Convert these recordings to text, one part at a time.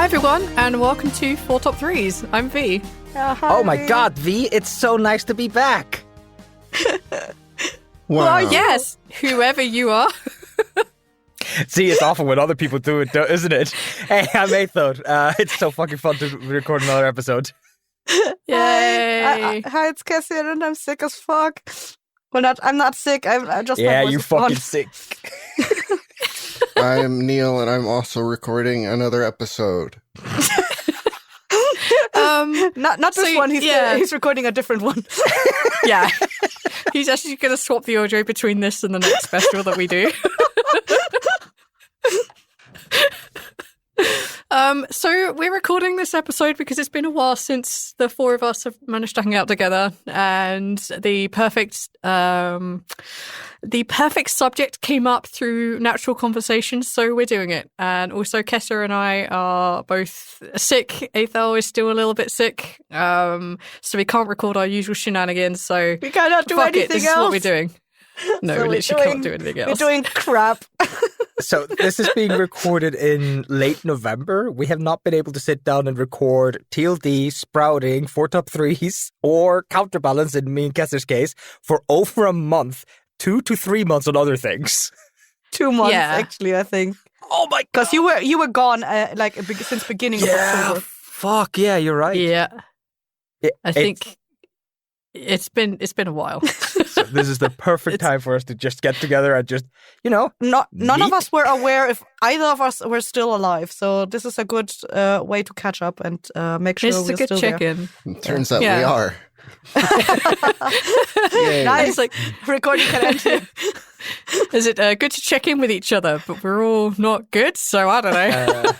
Hi everyone, and welcome to 4 Top 3s. I'm V. Hi. Oh my god, V, it's so nice to be back. Wow. Yes, whoever you are. See, it's awful when other people do it, isn't it? Hey, I'm Aethod. It's so fucking fun to record another episode. Yay! Hi, it's Cassie, and I'm sick as fuck. Well, I'm not sick. I'm just. Yeah, you fucking sick. I'm Neil, and I'm also recording another episode. Not this one. He's recording a different one. Yeah, he's actually going to swap the audio between this and the next special that we do. So we're recording this episode because it's been a while since the four of us have managed to hang out together, and the perfect subject came up through natural conversations, so we're doing it. And also Kessa and I are both sick. Aethel is still a little bit sick, so we can't record our usual shenanigans, so We cannot do anything this else. is what we're doing. No, So we we're literally can't do anything else. We're doing crap. So this is being recorded in late November. We have not been able to sit down and record TLD, Sprouting, 4 Top 3s, or Counterbalance in me and Kesser's case for over a month, 2 to 3 months on other things. 2 months, Yeah. actually, I think. Oh my god. Because you were gone since beginning of October. Fuck, yeah, you're right. Yeah, It- I think it's been a while. So this is the perfect time for us to just get together and just, None of Meet? us were aware if either of us were still alive. So this is a good way to catch up and make sure It's we're a good still there. check-in. It turns out Yeah. we are. Yay. Nice. It's like, Recording can end here. is it good to check in with each other, but we're all not good, so I don't know.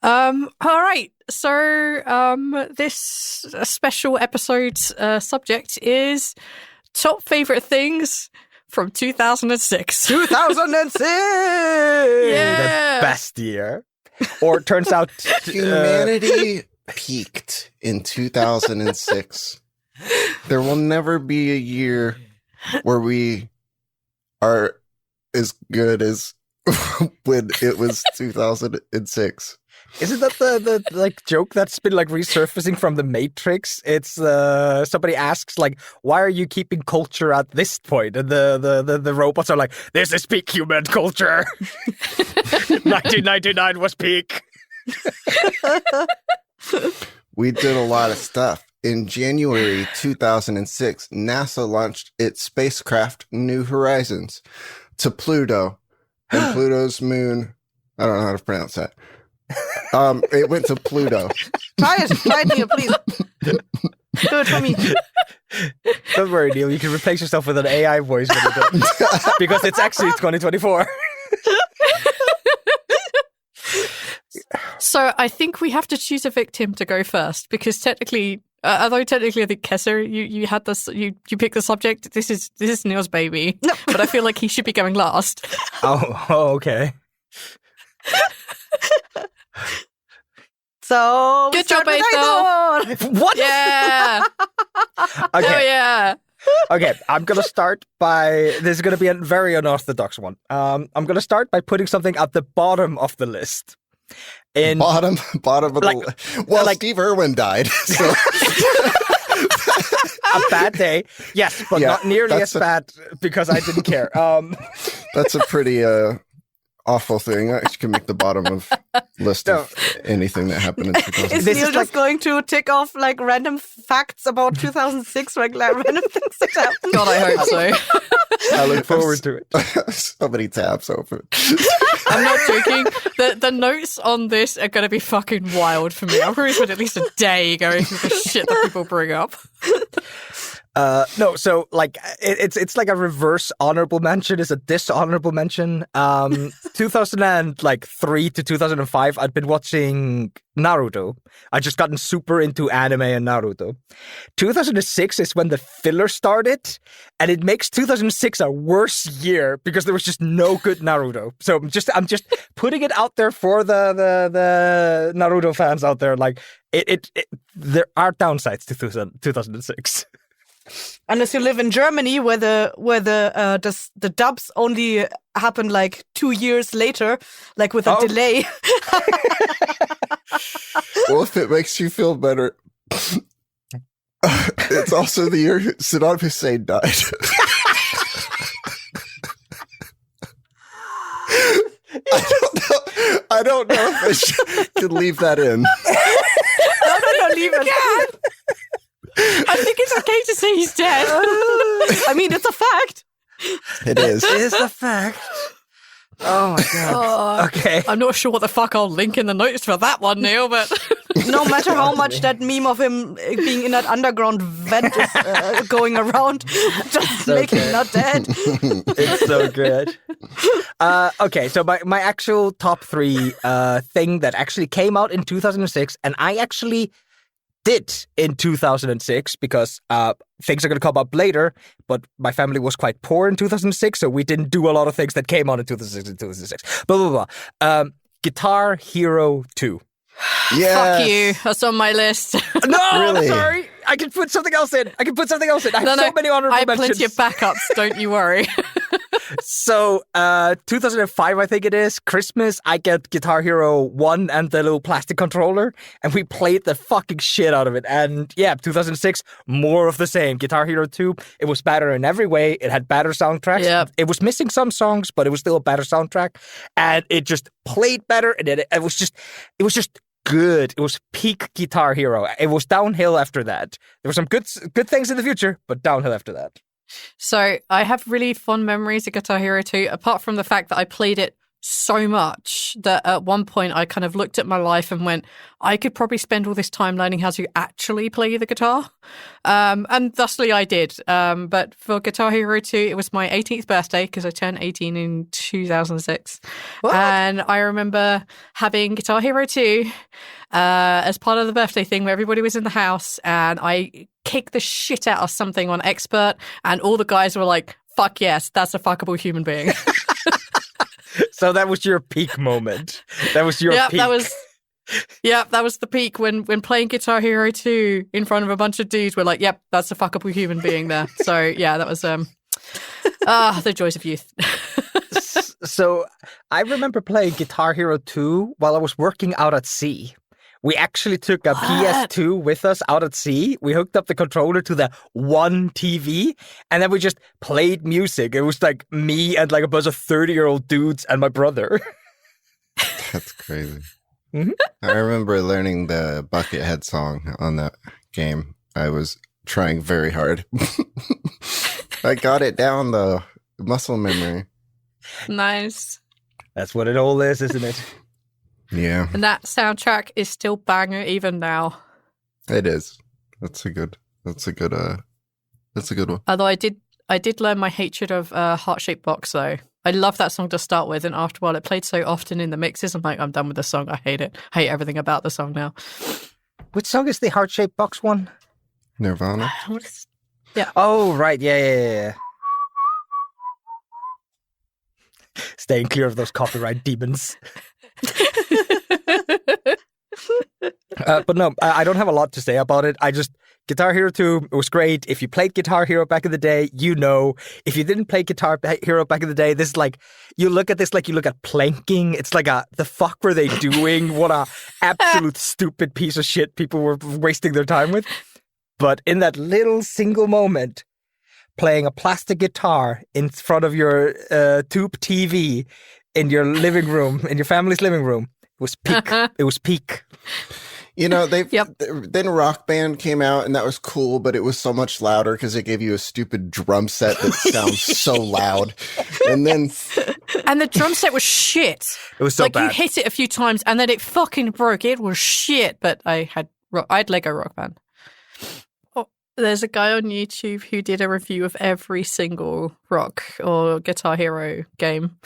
All right. So this special episode subject is top favorite things from 2006. 2006. Yeah. the best year. Or it turns out Humanity peaked in 2006. There will never be a year where we are as good as when it was 2006. Isn't that the like joke that's been like resurfacing from the Matrix? It's somebody asks like, why are you keeping culture at this point? And the robots are like, this is peak human culture. 1999 was peak. We did a lot of stuff. In January 2006, NASA launched its spacecraft New Horizons to Pluto and Pluto's moon. I don't know how to pronounce that. It went to Pluto. Try it, Neil, please. Do it for me. Don't worry, Neil. You can replace yourself with an AI voice when you're done. Because it's actually 2024. So I think we have to choose a victim to go first, because technically, I think Kesser, you had this, you picked the subject. This is Neil's baby, No. but I feel like he should be going last. Oh, okay. So Good job, Aethel. Aethel. What? Yeah. Okay. Oh yeah. Okay, I'm going to start by... This is going to be a very unorthodox one. I'm going to start by putting something at the bottom of the list. In Bottom of Like- the... Well, like- Steve Irwin died. So a bad day. Yes, but Yeah, not nearly that's as bad because I didn't care. that's a pretty awful thing. I can make the bottom of list of anything that happened in 2006. Is This Neil is just going to tick off like random facts about 2006, like random things that happened? God, I hope so. I look forward to it. So many tabs open. I'm not joking. The notes on this are going to be fucking wild for me. I'll probably spend at least a day going through the shit that people bring up. No, so like it's like a reverse honorable mention is a dishonorable mention. 2003 to 2005, I'd been watching Naruto. I just gotten super into anime and Naruto. 2006 is when the filler started, and it makes 2006 a worse year because there was just no good Naruto. So I'm just putting it out there for the Naruto fans out there. Like it there are downsides to 2006. Unless you live in Germany, where the dubs only happen like 2 years later, like with a delay. Well, if it makes you feel better, it's also the year Saddam Hussein died. I don't know if I should leave that in. No, leave it. I think it's okay to say he's dead. I mean, it's a fact. It is. It is a fact. Oh my god. Okay. I'm not sure what the fuck I'll link in the notes for that one, Neil, but... No matter how much that meme of him being in that underground vent is going around, just make him not dead. It's so good. Okay, so my actual top 3 thing that actually came out in 2006, and I actually did in 2006 because things are going to come up later, but my family was quite poor in 2006, so we didn't do a lot of things that came out in 2006. Blah, blah, blah. Guitar Hero 2. Yes. Fuck you. That's on my list. No, Really? I'm sorry. I can put something else in. I have so many honorable I have mentions. plenty of backups, don't you worry. So, 2005, I think it is, Christmas, I get Guitar Hero 1 and the little plastic controller, and we played the fucking shit out of it. And yeah, 2006, more of the same. Guitar Hero 2, it was better in every way. It had better soundtracks. Yep. It was missing some songs, but it was still a better soundtrack. And it just played better, and it was just good. It was peak Guitar Hero. It was downhill after that. There were some good things in the future, but downhill after that. So I have really fond memories of Guitar Hero 2, apart from the fact that I played it so much that at one point I kind of looked at my life and went, I could probably spend all this time learning how to actually play the guitar. And thusly I did. But for Guitar Hero 2, it was my 18th birthday because I turned 18 in 2006. What? And I remember having Guitar Hero 2 as part of the birthday thing where everybody was in the house, and I kicked the shit out of something on Expert, and all the guys were like, fuck yes, that's a fuckable human being. So that was your peak moment. That was your peak. That was the peak when playing Guitar Hero 2 in front of a bunch of dudes. We're like, yep, that's a fuckable human being there. So yeah, that was the joys of youth. So I remember playing Guitar Hero 2 while I was working out at sea. We actually took a PS2 with us out at sea. We hooked up the controller to the one TV, and then we just played music. It was like me and like a bunch of 30-year-old dudes and my brother. That's crazy. Mm-hmm. I remember learning the Buckethead song on that game. I was trying very hard. I got it down, though. Muscle memory. Nice. That's what it all is, isn't it? Yeah. And that soundtrack is still banger even now. It is. That's a good one. Although I did learn my hatred of Heart-Shaped Box, though. I love that song to start with, and after a while it played so often in the mixes, I'm like, I'm done with the song. I hate it. I hate everything about the song now. Which song is the Heart-Shaped Box one? Nirvana. Yeah. Oh, right. Yeah. Staying clear of those copyright demons. But no, I don't have a lot to say about it. Guitar Hero 2, it was great. If you played Guitar Hero back in the day, you know. If you didn't play Guitar Hero back in the day, this is like, you look at this like you look at planking. It's like the fuck were they doing? What a absolute stupid piece of shit people were wasting their time with. But in that little single moment, playing a plastic guitar in front of your tube TV in your living room, in your family's living room, it was peak. It was peak. You know, then Rock Band came out, and that was cool, but it was so much louder because it gave you a stupid drum set that sounds so loud. And the drum set was shit. It was so like bad. You hit it a few times and then it fucking broke. It was shit. But I had Lego Rock Band. There's a guy on YouTube who did a review of every single Rock or Guitar Hero game.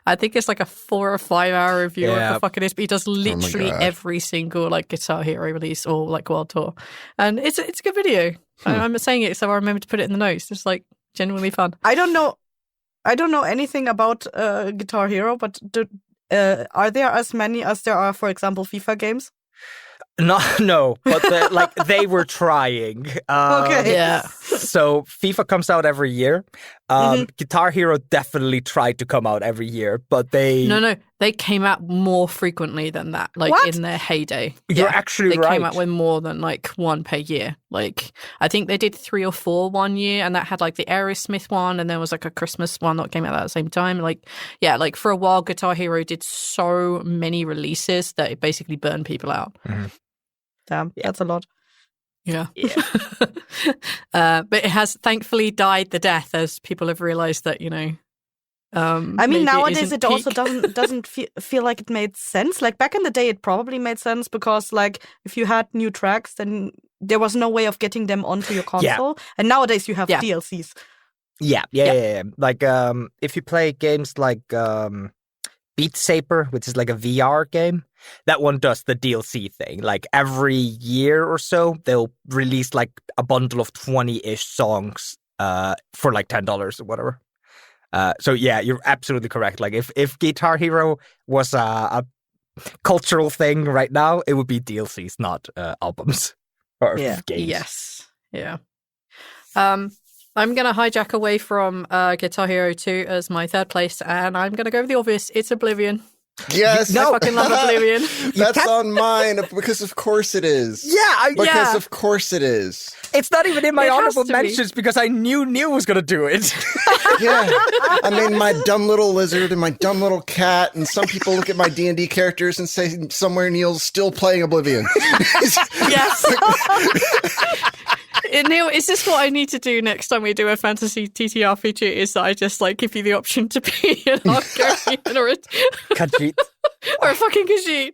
I think it's like a 4 or 5 hour review of the fucking is, but he does literally every single like Guitar Hero release or like World Tour. And it's a good video. I'm saying it so I remember to put it in the notes. It's like genuinely fun. I don't know anything about Guitar Hero, but are there as many as there are, for example, FIFA games? No, but they were trying. Okay. Yeah. So FIFA comes out every year. Guitar Hero definitely tried to come out every year, but No, they came out more frequently than that, like What? in their heyday. You're actually they right. came out with more than like one per year. Like I think they did 3 or 4 one year, and that had like the Aerosmith one, and there was like a Christmas one that came out at the same time. Like like for a while, Guitar Hero did so many releases that it basically burned people out. Mm-hmm. Damn, that's a lot. Yeah. But it has thankfully died the death as people have realized that, I mean, nowadays it also doesn't feel like it made sense. Like back in the day, it probably made sense because like if you had new tracks, then there was no way of getting them onto your console. And nowadays you have DLCs. Yeah. Like if you play games like Beat Saber, which is like a VR game, that one does the DLC thing. Like every year or so, they'll release like a bundle of 20-ish songs for like $10 or whatever. So yeah, you're absolutely correct. Like if Guitar Hero was a cultural thing right now, it would be DLCs, not albums or games. Yes. Yeah. I'm going to hijack away from Guitar Hero 2 as my third place, and I'm going to go with the obvious. It's Oblivion. Yes. I fucking love Oblivion. That's on mine because of course it is. Yeah. Because of course it is. It's not even in my honorable mentions because I knew Neil was going to do it. Yeah. I mean, my dumb little lizard and my dumb little cat, and some people look at my D&D characters and say somewhere Neil's still playing Oblivion. Yes. Neil, is this what I need to do next time we do a fantasy TTRPG? Is that I just like give you the option to be an Argonian or a Khajiit. or a fucking Khajiit?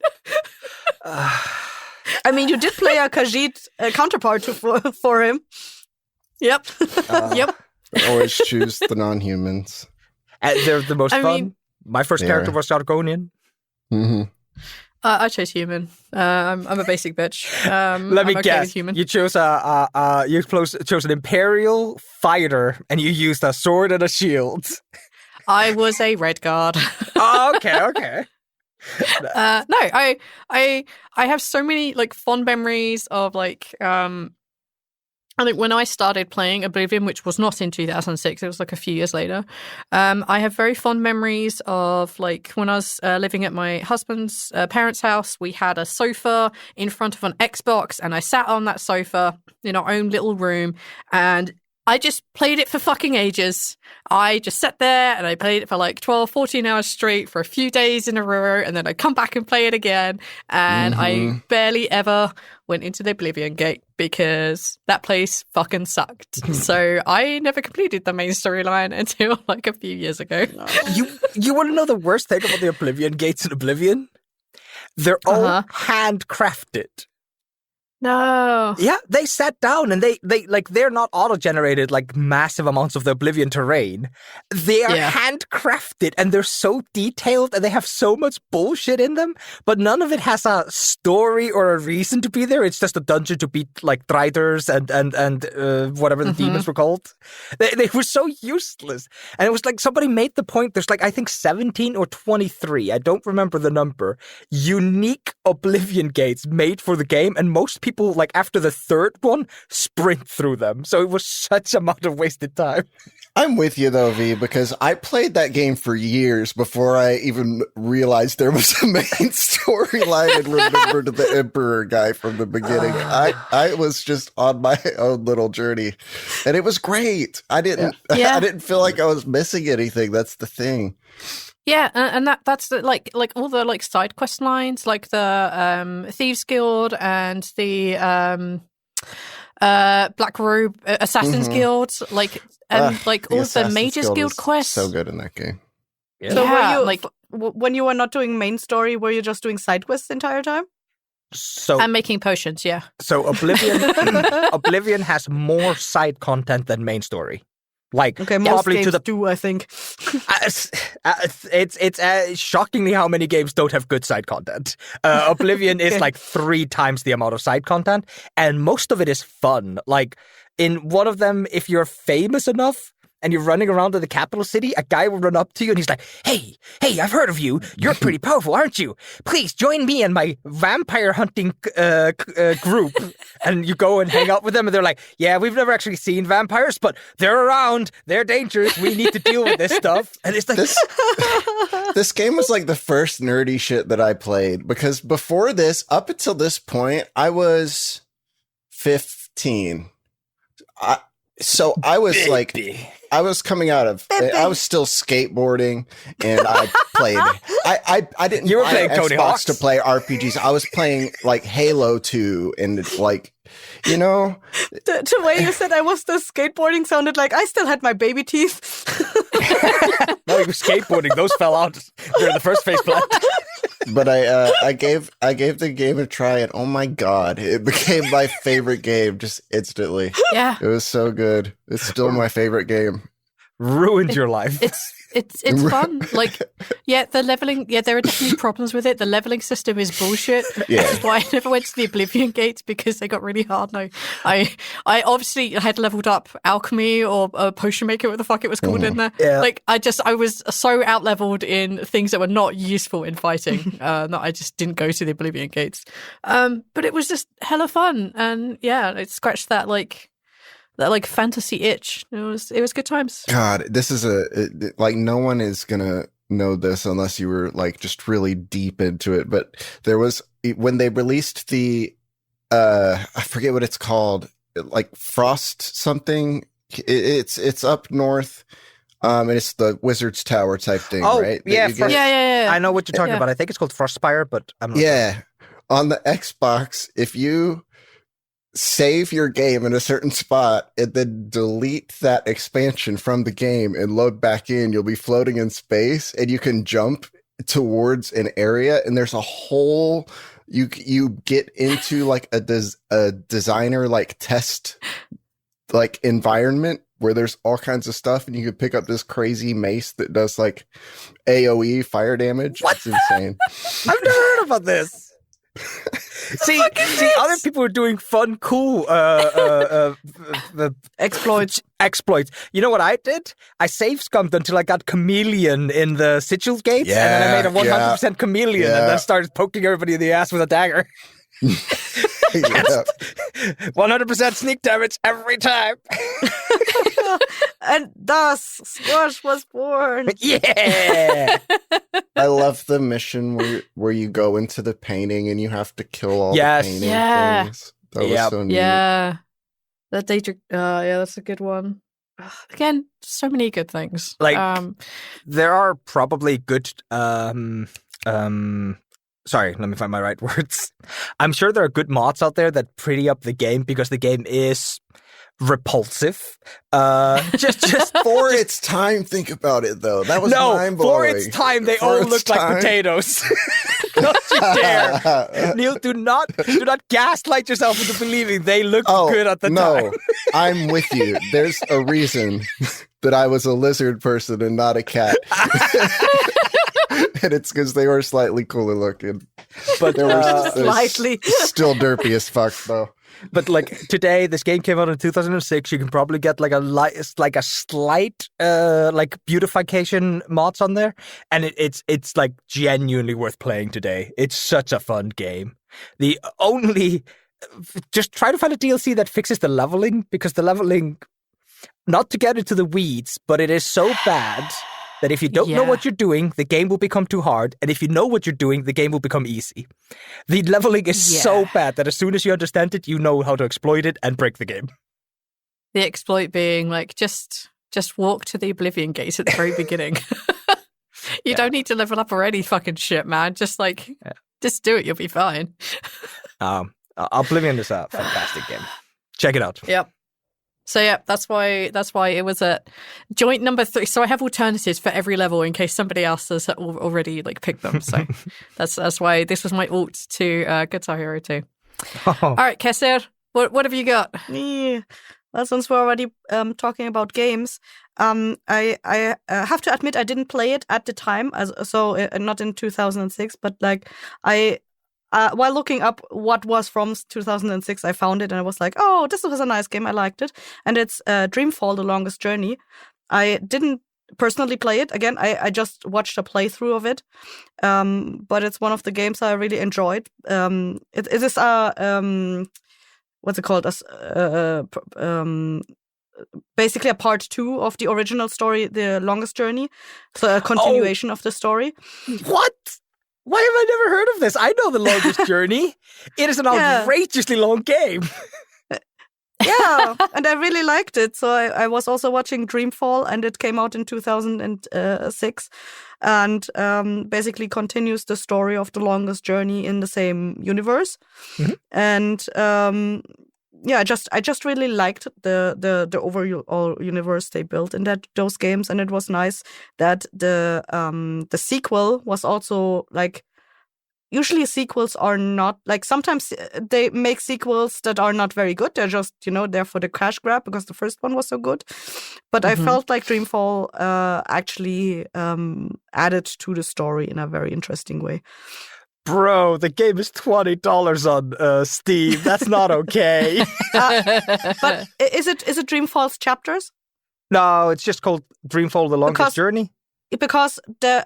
I mean, you did play a Khajiit counterpart for him. Yep. Yep. I always choose the non-humans. They're the most fun. mean, my first character was Argonian. Mm-hmm. I chose human. I'm a basic bitch. Let me I'm okay guess. with human. You chose chose an Imperial fighter, and you used a sword and a shield. I was a red guard. Oh, okay. No, I have so many like fond memories of like I think when I started playing Oblivion, which was not in 2006, it was like a few years later, I have very fond memories of like when I was living at my husband's parents' house, we had a sofa in front of an Xbox and I sat on that sofa in our own little room and I just played it for fucking ages. I just sat there and I played it for like 12, 14 hours straight for a few days in a row. And then I come back and play it again. And I barely ever went into the Oblivion Gate because that place fucking sucked. So I never completed the main storyline until like a few years ago. You want to know the worst thing about the Oblivion Gates in Oblivion? They're all handcrafted. No. Yeah, they sat down and they're not auto-generated like massive amounts of the Oblivion terrain. They are handcrafted and they're so detailed and they have so much bullshit in them, but none of it has a story or a reason to be there. It's just a dungeon to beat like Driders and whatever the demons were called. They were so useless. And it was like somebody made the point, there's like I think 17 or 23, I don't remember the number, unique Oblivion gates made for the game, and most people like after the third one sprint through them. So it was such a amount of wasted time. I'm with you though, V, because I played that game for years before I even realized there was a main storyline and remembered the Emperor guy from the beginning. I was just on my own little journey, and it was great. I didn't feel like I was missing anything. That's the thing. Yeah, and that's the, like all the like side quest lines, like the Thieves Guild and the Black Robe Assassins Guild, like and like all the Mages Guild quests. So good in that game. Yeah. So were you like when you were not doing main story, were you just doing side quests the entire time? So and making potions, yeah. So Oblivion has more side content than main story. Like most games do, I think. It's shockingly how many games don't have good side content. Oblivion is like 3 times the amount of side content, and most of it is fun. Like in one of them, if you're famous enough, and you're running around in the capital city, a guy will run up to you and he's like, hey, I've heard of you. You're pretty powerful, aren't you? Please join me and my vampire hunting group. And you go and hang out with them and they're like, yeah, we've never actually seen vampires, but they're around. They're dangerous. We need to deal with this stuff. And it's like... This game was like the first nerdy shit that I played, because before this, up until this point, I was 15. So I was I was coming out of, I was still skateboarding, and I played, I didn't you were playing Tony Hawk's to play RPGs. I was playing like Halo 2 and like, you know. The way you said I was still skateboarding sounded like I still had my baby teeth. No, you were skateboarding. Those fell out during the first phase plant. But I gave the game a try, and oh my god, it became my favorite game just instantly. Yeah, it was so good. It's still my favorite game. Ruined your life. It's fun. Like, yeah, the leveling. Yeah, there are definitely problems with it. The leveling system is bullshit. Yeah. Which is why I never went to the Oblivion Gates, because they got really hard. No, I obviously had leveled up alchemy or potion maker, what the fuck it was called in there. Yeah. Like, I was so out leveled in things that were not useful in fighting that I just didn't go to the Oblivion Gates. But it was just hella fun, and yeah, it scratched that fantasy itch. It was good times. God, this is like, no one is gonna know this unless you were like just really deep into it. But there was, when they released the I forget what it's called, like Frost something. It's up north. And it's the Wizard's Tower type thing, right? Yeah, yeah. I know what you're talking about. I think it's called Frostspire, but I'm not sure. On the Xbox, if you save your game in a certain spot and then delete that expansion from the game and load back in, you'll be floating in space, and you can jump towards an area, and there's a whole, you get into like a designer like test like environment where there's all kinds of stuff, and you can pick up this crazy mace that does like AoE fire damage. What? It's insane. I've never heard about this. See, other people are doing fun, cool exploits. You know what I did? I save scummed until I got chameleon in the sigil gates, and then I made a 100% chameleon, and then started poking everybody in the ass with a dagger. 100% sneak damage every time. And thus Squash was born. Yeah. I love the mission where you go into the painting and you have to kill all the painting things. That was so neat. Yeah. That Daedric, that's a good one. Again, so many good things. Like, there are probably good sorry, let me find my right words. I'm sure there are good mods out there that pretty up the game, because the game is repulsive. Just for its time, think about it though. That was mind-blowing. For its time, they all look like potatoes. Don't you dare, Neil! Do not gaslight yourself into believing they look good at the time. No, I'm with you. There's a reason that I was a lizard person and not a cat. And it's because they were slightly cooler looking. But they were slightly still derpy as fuck, though. But like today, this game came out in 2006. You can probably get like a slight beautification mods on there, and it's like genuinely worth playing today. It's such a fun game. Just try to find a DLC that fixes the leveling, because the leveling, not to get into the weeds, but it is so bad that if you don't know what you're doing, the game will become too hard. And if you know what you're doing, the game will become easy. The leveling is so bad that as soon as you understand it, you know how to exploit it and break the game. The exploit being like, just walk to the Oblivion Gates at the very beginning. You don't need to level up or any fucking shit, man. Just just do it. You'll be fine. Oblivion is a fantastic game. Check it out. Yep. So yeah, that's why it was at joint number 3. So I have alternatives for every level in case somebody else has already like picked them. So that's why this was my alt to Guitar Hero 2. Oh. All right, Kesser, what have you got? Yeah. Well, since we're already talking about games, I have to admit I didn't play it at the time, not in 2006, but like while looking up what was from 2006, I found it and I was like, oh, this was a nice game. I liked it. And it's Dreamfall: The Longest Journey. I didn't personally play it. Again, I just watched a playthrough of it. But it's one of the games I really enjoyed. It is what's it called? Basically a part 2 of the original story, The Longest Journey. So a continuation of the story. What? Why have I never heard of this? I know The Longest Journey. It is an outrageously long game. Yeah, and I really liked it. So I was also watching Dreamfall, and it came out in 2006, and basically continues the story of The Longest Journey in the same universe. Mm-hmm. And I just really liked the overall universe they built in those games, and it was nice that the sequel was also like. Usually sequels are not, like, sometimes they make sequels that are not very good. They're just, there for the cash grab because the first one was so good. But I felt like Dreamfall actually added to the story in a very interesting way. Bro, the game is $20 on Steam. That's not okay. But is it Dreamfall's chapters? No, it's just called Dreamfall: The Longest Journey. Because the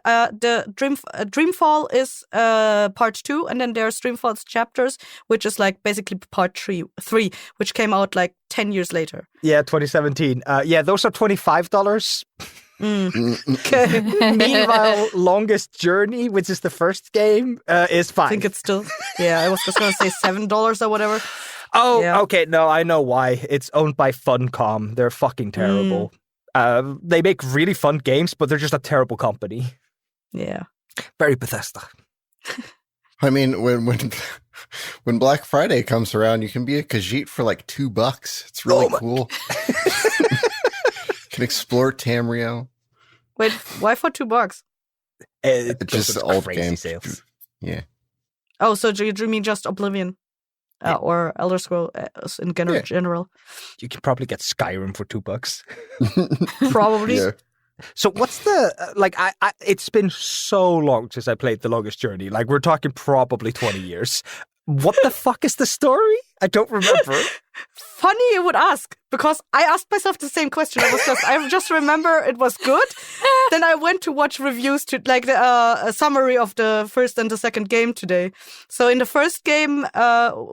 Dreamfall is part 2, and then there's Dreamfall's chapters, which is like basically part 3, which came out like 10 years later. Yeah, 2017. Those are $25. Okay. Meanwhile, Longest Journey, which is the first game, is $5. I think it's still. Yeah, I was just gonna say $7 or whatever. Oh, yeah. Okay. No, I know why. It's owned by Funcom. They're fucking terrible. They make really fun games, but they're just a terrible company. Yeah. Very Bethesda. I mean, when Black Friday comes around, you can be a Khajiit for like $2. It's really cool. Can explore Tamriel. Wait, why for $2? Just old games. Sales. Yeah. Oh, so you mean just Oblivion? Or Elder Scrolls in general. You can probably get Skyrim for $2. Probably. Yeah. So what's the, it's been so long since I played The Longest Journey. Like, we're talking probably 20 years. What the fuck is the story? I don't remember. Funny you would ask, because I asked myself the same question. I just remember it was good. Then I went to watch reviews to a summary of the first and the second game today. So in the first game,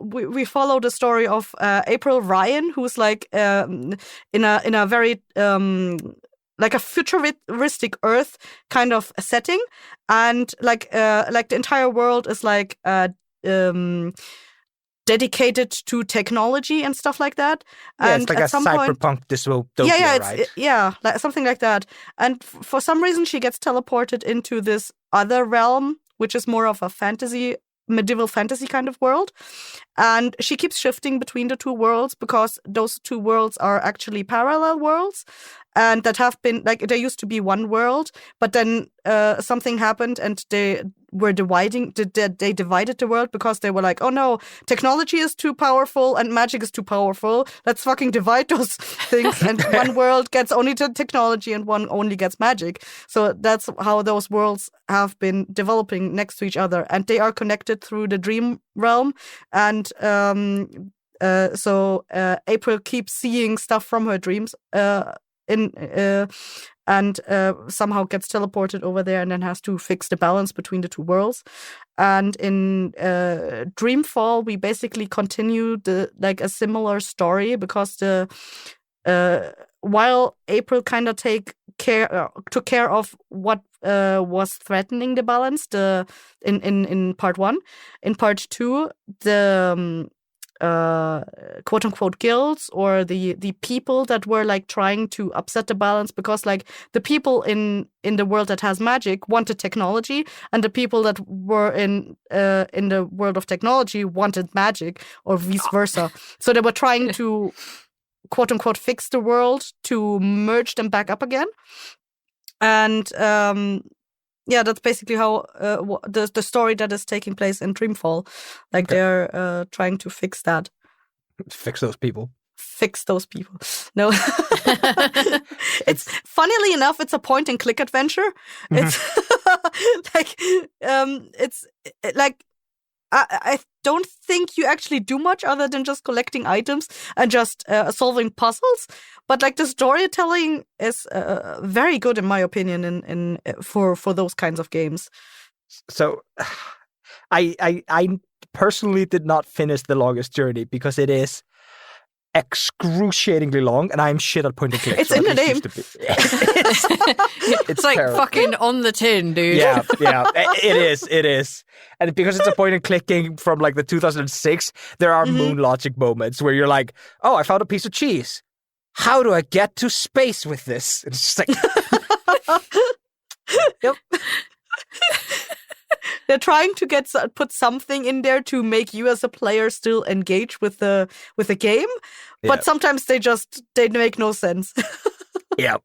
we follow the story of April Ryan, who's like in a very like a futuristic Earth kind of setting, and like the entire world is like dedicated to technology and stuff like that. Yeah, and it's like a cyberpunk dystopia, right? Like something like that. And for some reason, she gets teleported into this other realm, which is more of a medieval fantasy kind of world. And she keeps shifting between the two worlds because those two worlds are actually parallel worlds. And that have been, like, there used to be one world, but then something happened and they were divided the world because they were like, oh no, technology is too powerful and magic is too powerful. Let's fucking divide those things. And one world gets only technology and one only gets magic. So that's how those worlds have been developing next to each other. And they are connected through the dream realm. And so April keeps seeing stuff from her dreams and somehow gets teleported over there and then has to fix the balance between the two worlds. And in Dreamfall, we basically continue a similar story because while April kind of took care of what was threatening the balance in part 1. In part 2, the quote unquote guilds or the people that were like trying to upset the balance, because like the people in the world that has magic wanted technology and the people that were in the world of technology wanted magic, or vice versa. So they were trying to quote unquote fix the world to merge them back up again. And that's basically how the story that is taking place in Dreamfall. Like they're trying to fix that. Fix those people. No. It's funnily enough, it's a point and click adventure. It's it's like I don't think you actually do much other than just collecting items and just solving puzzles. But like the storytelling is very good in my opinion in for those kinds of games. So I personally did not finish The Longest Journey because it is excruciatingly long, and I'm shit at point and click. It's in the name. It's like terrible. Fucking on the tin, dude. Yeah, it is. And because it's a point and click game from like the 2006, there are moon logic moments where you're like, oh, I found a piece of cheese. How do I get to space with this? And it's just like, yep. They're trying to put something in there to make you as a player still engage with the game, but sometimes they make no sense. Yeah.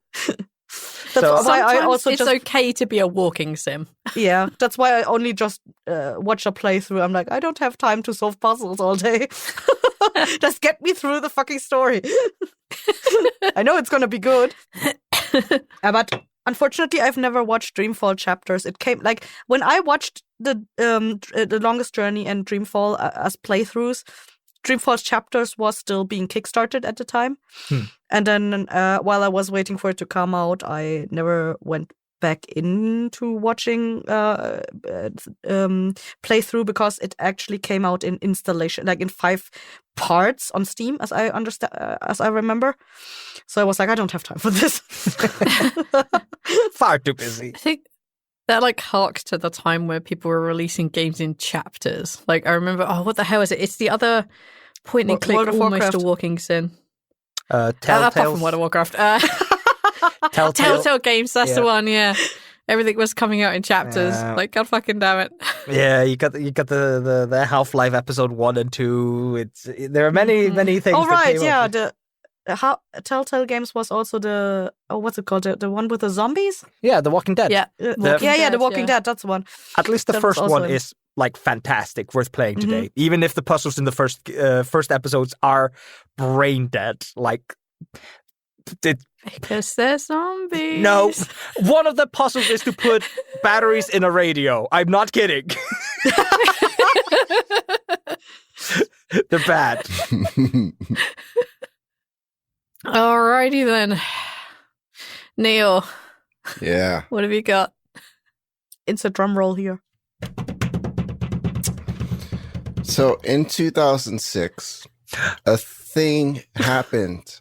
That's why I also it's okay to be a walking sim. Yeah, that's why I only just watch a playthrough. I'm like, I don't have time to solve puzzles all day. Just get me through the fucking story. I know it's gonna be good, but unfortunately, I've never watched Dreamfall chapters. It came like when I watched the Longest Journey and Dreamfall as playthroughs. Dreamfall's chapters was still being kickstarted at the time, and then while I was waiting for it to come out, I never went back into watching playthrough because it actually came out in installation, like in 5 parts on Steam, as I understand, as I remember. So I was like, I don't have time for this. Far too busy. I think that like harks to the time where people were releasing games in chapters. Like I remember, what the hell is it? It's the other point and click, almost a walking sim. Apart from World of Warcraft. Telltale Games, that's the one, yeah. Everything was coming out in chapters. Like, god fucking damn it. Yeah, you got the Half-Life episode 1 and 2. There are many things. Oh right, yeah. The Telltale Games was also the what's it called? The one with the zombies? Yeah, The Walking Dead. Yeah, The Walking Dead. That's the one. At least the first one is like fantastic, worth playing today. Even if the puzzles in the first episodes are brain dead, like. Because they're zombies. No, one of the puzzles is to put batteries in a radio. I'm not kidding. They're bad. Alrighty then. Neil. Yeah. What have you got? Insert drum roll here. So in 2006, a thing happened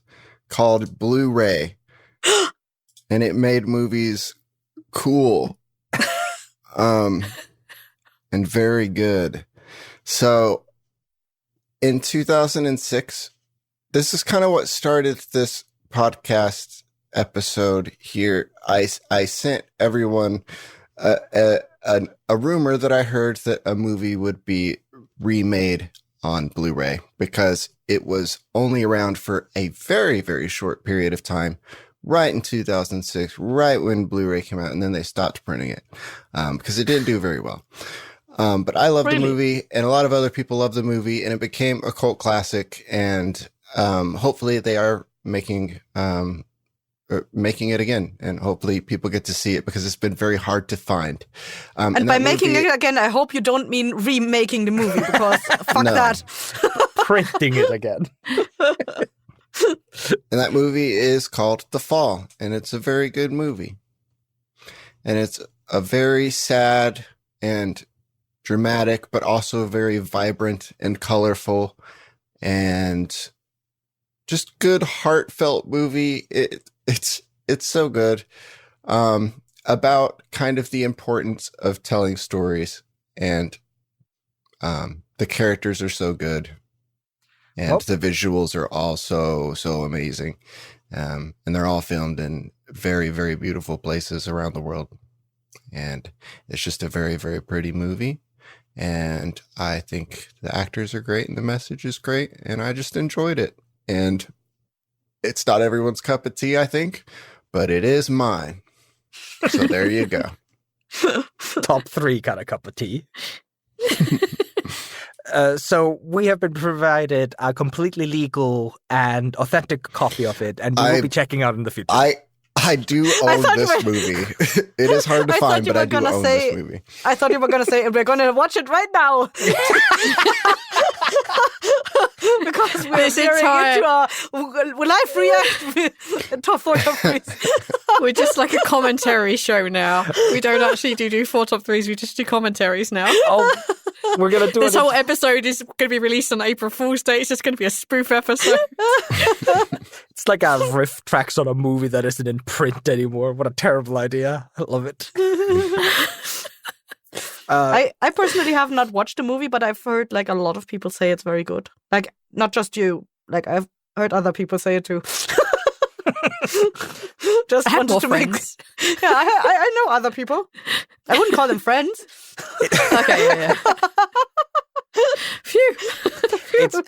called Blu-ray, and it made movies cool and very good. So in 2006, this is kind of what started this podcast episode here. I sent everyone a rumor that I heard that a movie would be remade on Blu-ray because it was only around for a very, very short period of time, right in 2006, right when Blu-ray came out, and then they stopped printing it because it didn't do very well. But I love the movie, and a lot of other people love the movie, and it became a cult classic, and hopefully they are making it again, and hopefully people get to see it because it's been very hard to find. And by making it again, I hope you don't mean remaking the movie because fuck that. Printing it again. And that movie is called The Fall, and it's a very good movie. And it's a very sad and dramatic, but also very vibrant and colorful and just good, heartfelt movie. It's so good. About kind of the importance of telling stories, and the characters are so good, and the visuals are all so amazing, and they're all filmed in very, very beautiful places around the world, and it's just a very, very pretty movie. And I think the actors are great and the message is great, and I just enjoyed it. And it's not everyone's cup of tea, I think, but it is mine. So there you go. Top 3 kind of cup of tea. So we have been provided a completely legal and authentic copy of it, and we will be checking out in the future. I do own this movie. It is hard to find, but I do own this movie. I thought you were going to say, we're going to watch it right now. Because we're staring into our live react top 4 top 3s. We're just like a commentary show now. We don't actually do 4 top 3s. We just do commentaries now. Oh, we're going to do this whole episode is going to be released on April Fool's Day. It's just going to be a spoof episode. It's like a riff tracks on a movie that isn't in print anymore. What a terrible idea. I love it. I personally have not watched the movie, but I've heard like a lot of people say it's very good. Like, not just you. Like, I've heard other people say it too. Just I have wanted more to friends. Yeah, I know other people. I wouldn't call them friends. Okay, yeah. Phew. It's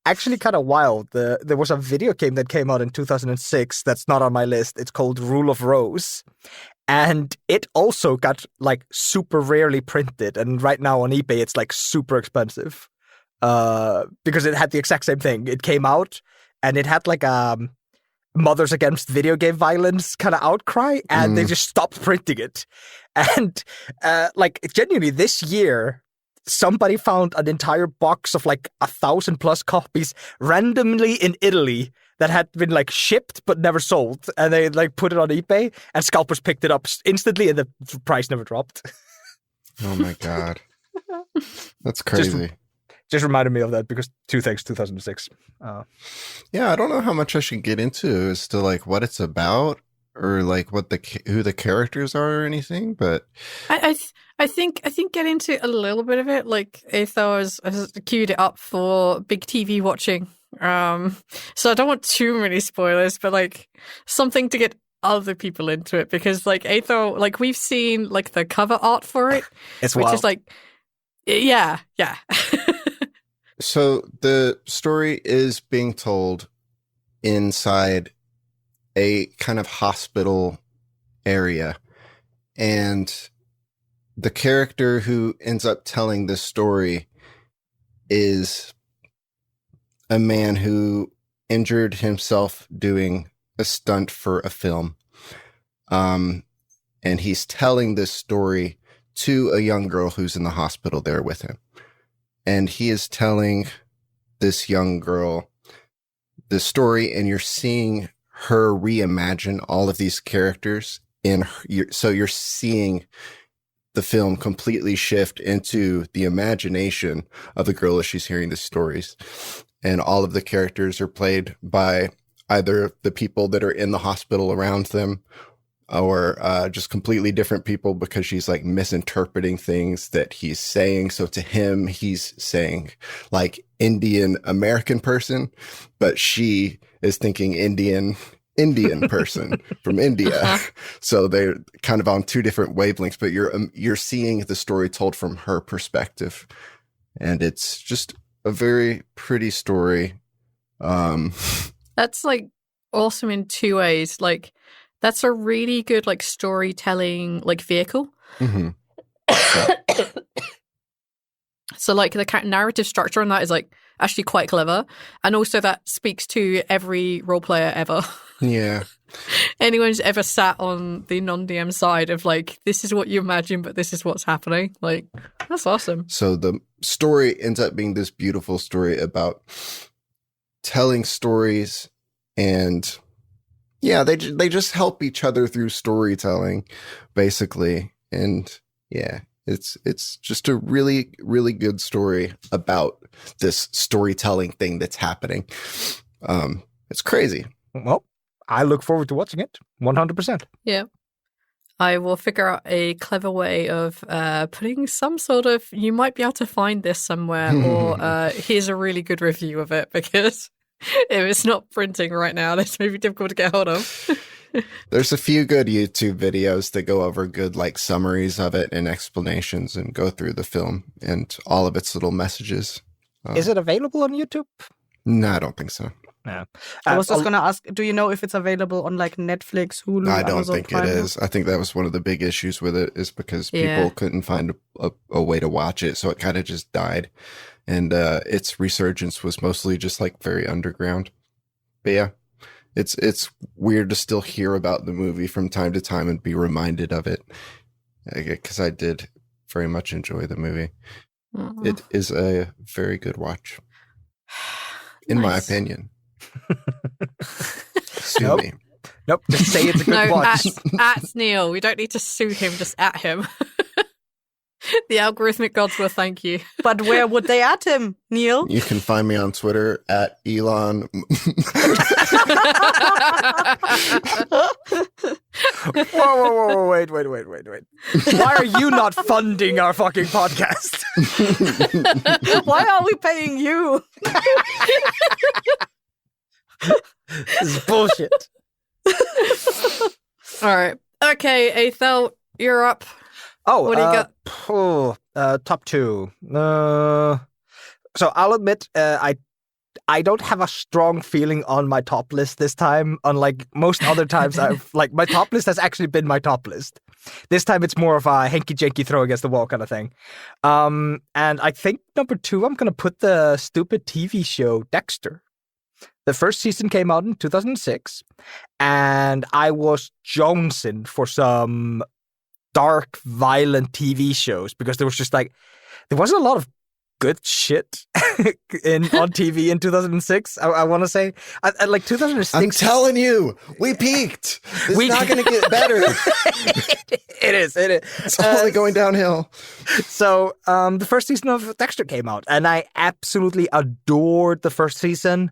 actually kind of wild. There was a video game that came out in 2006 that's not on my list. It's called Rule of Rose. And it also got like super rarely printed. And right now on eBay, it's like super expensive because it had the exact same thing. It came out and it had like a Mothers Against Video Game Violence kind of outcry, and they just stopped printing it. And like genuinely this year, somebody found an entire box of like 1,000+ copies randomly in Italy that had been like shipped but never sold, and they like put it on eBay, and scalpers picked it up instantly, and the price never dropped. Oh my god, that's crazy. Just reminded me of that because 2006. Yeah, I don't know how much I should get into as to like what it's about or like what who the characters are or anything, but I think get into a little bit of it. Like if I was queued it up for big TV watching. So I don't want too many spoilers, but like something to get other people into it, because like Aether, like we've seen like the cover art for it, it's which wild. is like, yeah. So the story is being told inside a kind of hospital area, and the character who ends up telling this story is a man who injured himself doing a stunt for a film. And he's telling this story to a young girl who's in the hospital there with him. And he is telling this young girl the story, and you're seeing her reimagine all of these characters so you're seeing the film completely shift into the imagination of the girl as she's hearing the stories. And all of the characters are played by either the people that are in the hospital around them or just completely different people, because she's like misinterpreting things that he's saying. So to him, he's saying like Indian American person, but she is thinking Indian person from India. So they're kind of on two different wavelengths, but you're seeing the story told from her perspective. And it's just a very pretty story. That's like awesome in two ways. Like that's a really good like storytelling like vehicle. Mm-hmm. So like the narrative structure on that is like actually quite clever, and also that speaks to every role player ever. Yeah. Anyone who's ever sat on the non-DM side of like, this is what you imagine, but this is what's happening. Like, that's awesome. So the story ends up being this beautiful story about telling stories, and yeah, they just help each other through storytelling, basically. And yeah, it's just a really, really good story about this storytelling thing that's happening. It's crazy. Well, I look forward to watching it 100%. Yeah. I will figure out a clever way of putting some sort of, you might be able to find this somewhere, or here's a really good review of it, because if it's not printing right now, this may be difficult to get hold of. There's a few good YouTube videos that go over good like summaries of it and explanations and go through the film and all of its little messages. Is it available on YouTube? No, I don't think so. No. I was just going to ask, do you know if it's available on like Netflix, Hulu, I don't Amazon think Prime? it is. I think that was one of the big issues with it, is because people couldn't find a way to watch it. So it kind of just died. And its resurgence was mostly just like very underground. But yeah, It's weird to still hear about the movie from time to time and be reminded of it, because I did very much enjoy the movie. It is a very good watch, in my opinion. Sue me. Nope, just say it's a good watch. At Neil. We don't need to sue him, just at him. The algorithmic gods will thank you. But where would they at him, Neil? You can find me on Twitter at Elon. Whoa, wait. Why are you not funding our fucking podcast? Why are we paying you? This is bullshit. All right. Okay, Aethel, you're up. Oh, what do you got? Top two. So I'll admit, I don't have a strong feeling on my top list this time. Unlike most other times, my top list has actually been my top list. This time it's more of a hanky-janky throw against the wall kind of thing. And I think number two, I'm gonna put the stupid TV show Dexter. The first season came out in 2006, and I was jonesing for some dark, violent TV shows because there wasn't a lot of good shit on TV in 2006. I want to say, like 2006. I'm telling you, we peaked. It's not going to get better. It is. It's only going downhill. So the first season of Dexter came out, and I absolutely adored the first season.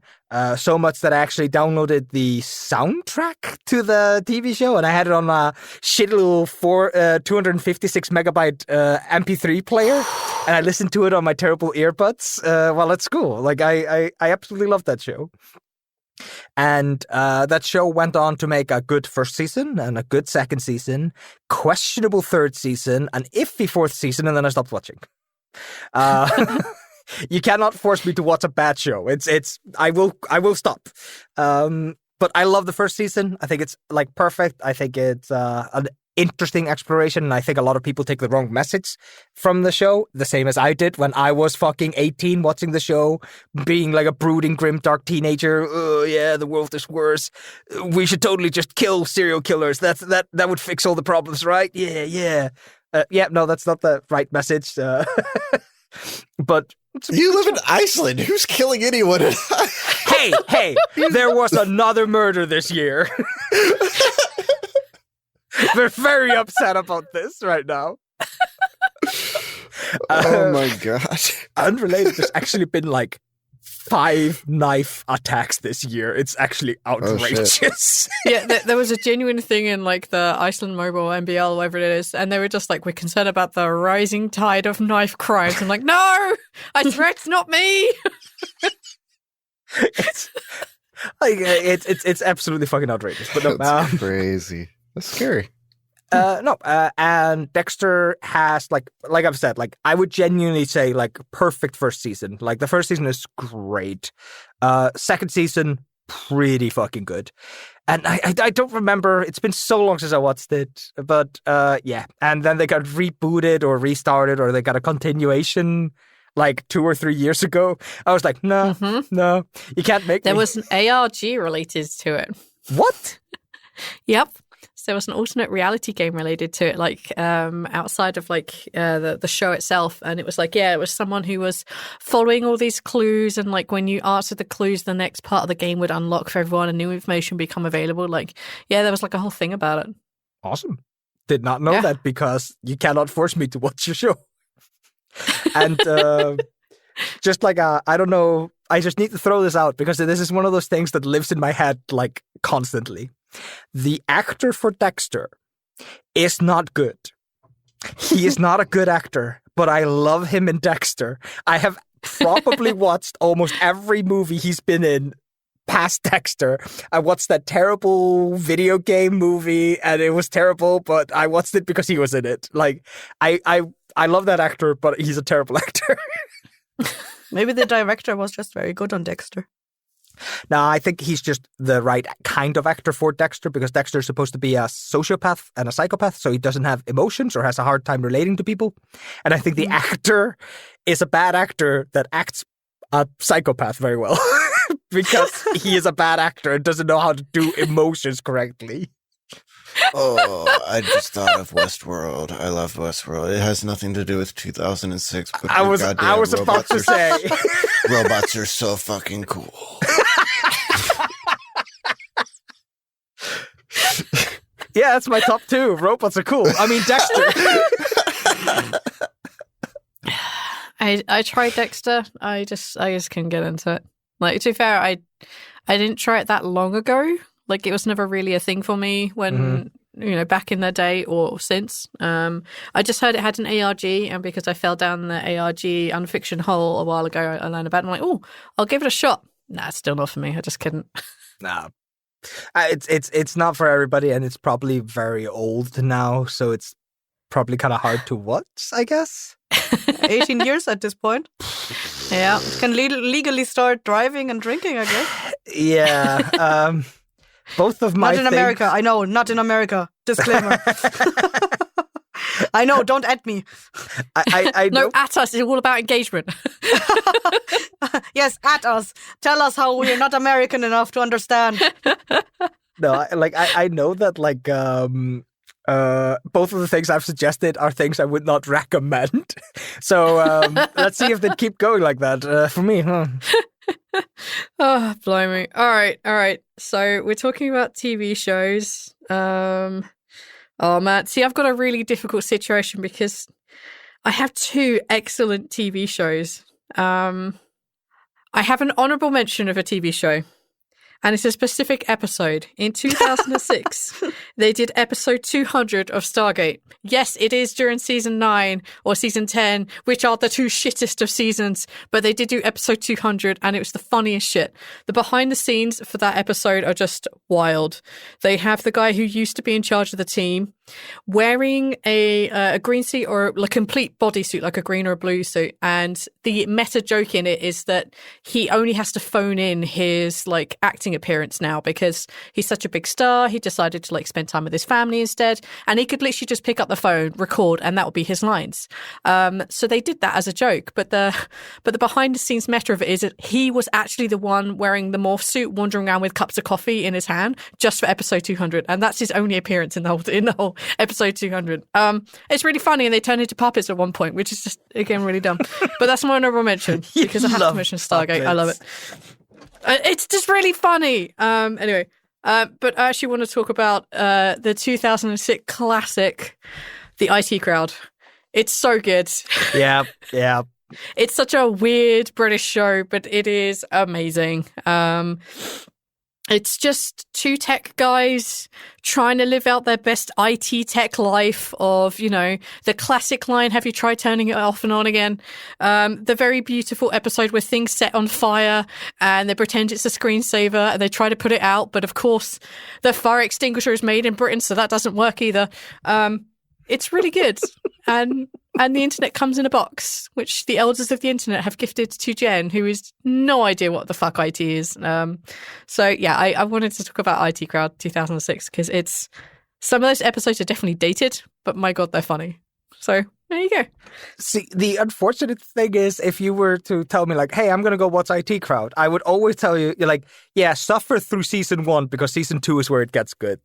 So much that I actually downloaded the soundtrack to the TV show, and I had it on a shitty little 256 megabyte MP3 player, and I listened to it on my terrible earbuds while at school. Like I absolutely loved that show. And that show went on to make a good first season and a good second season, questionable third season, an iffy fourth season, and then I stopped watching. You cannot force me to watch a bad show. I will stop. But I love the first season. I think it's like perfect. I think it's an interesting exploration, and I think a lot of people take the wrong message from the show, the same as I did when I was fucking 18 watching the show, being like a brooding, grim, dark teenager. Oh yeah, the world is worse. We should totally just kill serial killers. That would fix all the problems, right? Yeah. No, that's not the right message. But you live in Iceland. Who's killing anyone? Hey, there was another murder this year. We're very upset about this right now. Oh my gosh. Unrelated, there's actually been like 5 knife attacks this year. It's actually outrageous. Yeah, there was a genuine thing in like the Iceland Mobile MBL, whatever it is, and they were just like, we're concerned about the rising tide of knife crimes. I'm like, no, I swear it's not me. It's absolutely fucking outrageous. But no, that's crazy. That's scary. And Dexter has like I've said, like I would genuinely say like perfect first season. Like the first season is great. Second season, pretty fucking good. And I don't remember, it's been so long since I watched it, but yeah. And then they got rebooted or restarted, or they got a continuation like 2 or 3 years ago. I was like, no, you can't make There was an ARG related to it. What? Yep. So there was an alternate reality game related to it, like outside of like the show itself. And it was like, yeah, it was someone who was following all these clues. And like when you answered the clues, the next part of the game would unlock for everyone and new information become available. Like, yeah, there was like a whole thing about it. Awesome. Did not know that, because you cannot force me to watch your show. And just like, I don't know, I just need to throw this out because this is one of those things that lives in my head like constantly. The actor for Dexter is not good. He is not a good actor, but I love him in Dexter. I have probably watched almost every movie he's been in past Dexter. I watched that terrible video game movie and it was terrible, but I watched it because he was in it. Like, I love that actor, but he's a terrible actor. Maybe the director was just very good on Dexter. No, I think he's just the right kind of actor for Dexter, because Dexter is supposed to be a sociopath and a psychopath, so he doesn't have emotions or has a hard time relating to people. And I think the actor is a bad actor that acts a psychopath very well because he is a bad actor and doesn't know how to do emotions correctly. Oh, I just thought of Westworld. I love Westworld. It has nothing to do with 2006. But I was about to say. Robots are so fucking cool. Yeah, that's my top 2. Robots are cool. I mean, Dexter. I tried Dexter. I just couldn't get into it. Like, to be fair, I didn't try it that long ago. Like, it was never really a thing for me when, back in the day or since. I just heard it had an ARG, and because I fell down the ARG unfiction hole a while ago, I learned about it. I'm like, oh, I'll give it a shot. Nah, it's still not for me. I just couldn't. Nah. It's not for everybody, and it's probably very old now, so it's probably kind of hard to watch, I guess. 18 years at this point. Yeah. Can legally start driving and drinking, I guess. Yeah. Both of my Not in America. I know, not in America. Disclaimer. I know, don't at me. I know. No, at us. It's all about engagement. Yes, at us. Tell us how we're not American enough to understand. No, I know that, like, both of the things I've suggested are things I would not recommend. So let's see if they keep going like that for me. Huh? Oh, blimey. All right. So we're talking about TV shows. Oh, man. See, I've got a really difficult situation because I have 2 excellent TV shows. I have an honorable mention of a TV show, and it's a specific episode. In 2006, they did episode 200 of Stargate. Yes, it is during season 9 or season 10, which are the 2 shittest of seasons, but they did do episode 200, and it was the funniest shit. The behind the scenes for that episode are just wild. They have the guy who used to be in charge of the team wearing a green suit or a complete bodysuit, like a green or a blue suit. And the meta joke in it is that he only has to phone in his like acting appearance now because he's such a big star. He decided to like spend time with his family instead, and he could literally just pick up the phone, record, and that would be his lines. So they did that as a joke, but the behind the scenes meta of it is that he was actually the one wearing the morph suit, wandering around with cups of coffee in his hand just for episode 200, and that's his only appearance in the whole episode 200. It's really funny, and they turn into puppets at one point, which is just again really dumb. But that's my honorable mention because I have to mention Stargate. Puppets. I love it. It's just really funny. Anyway, but I actually want to talk about the 2006 classic, The IT Crowd. It's so good. Yeah. It's such a weird British show, but it is amazing. It's just 2 tech guys trying to live out their best IT tech life of, the classic line, have you tried turning it off and on again? The very beautiful episode where things set on fire and they pretend it's a screensaver and they try to put it out. But of course, the fire extinguisher is made in Britain, so that doesn't work either. It's really good. And the internet comes in a box, which the elders of the internet have gifted to Jen, who has no idea what the fuck IT is. So yeah, I wanted to talk about IT Crowd 2006 because some of those episodes are definitely dated, but my God, they're funny. So there you go. See, the unfortunate thing is if you were to tell me like, hey, I'm going to go watch IT Crowd, I would always tell you, you're like, yeah, suffer through season 1 because season 2 is where it gets good.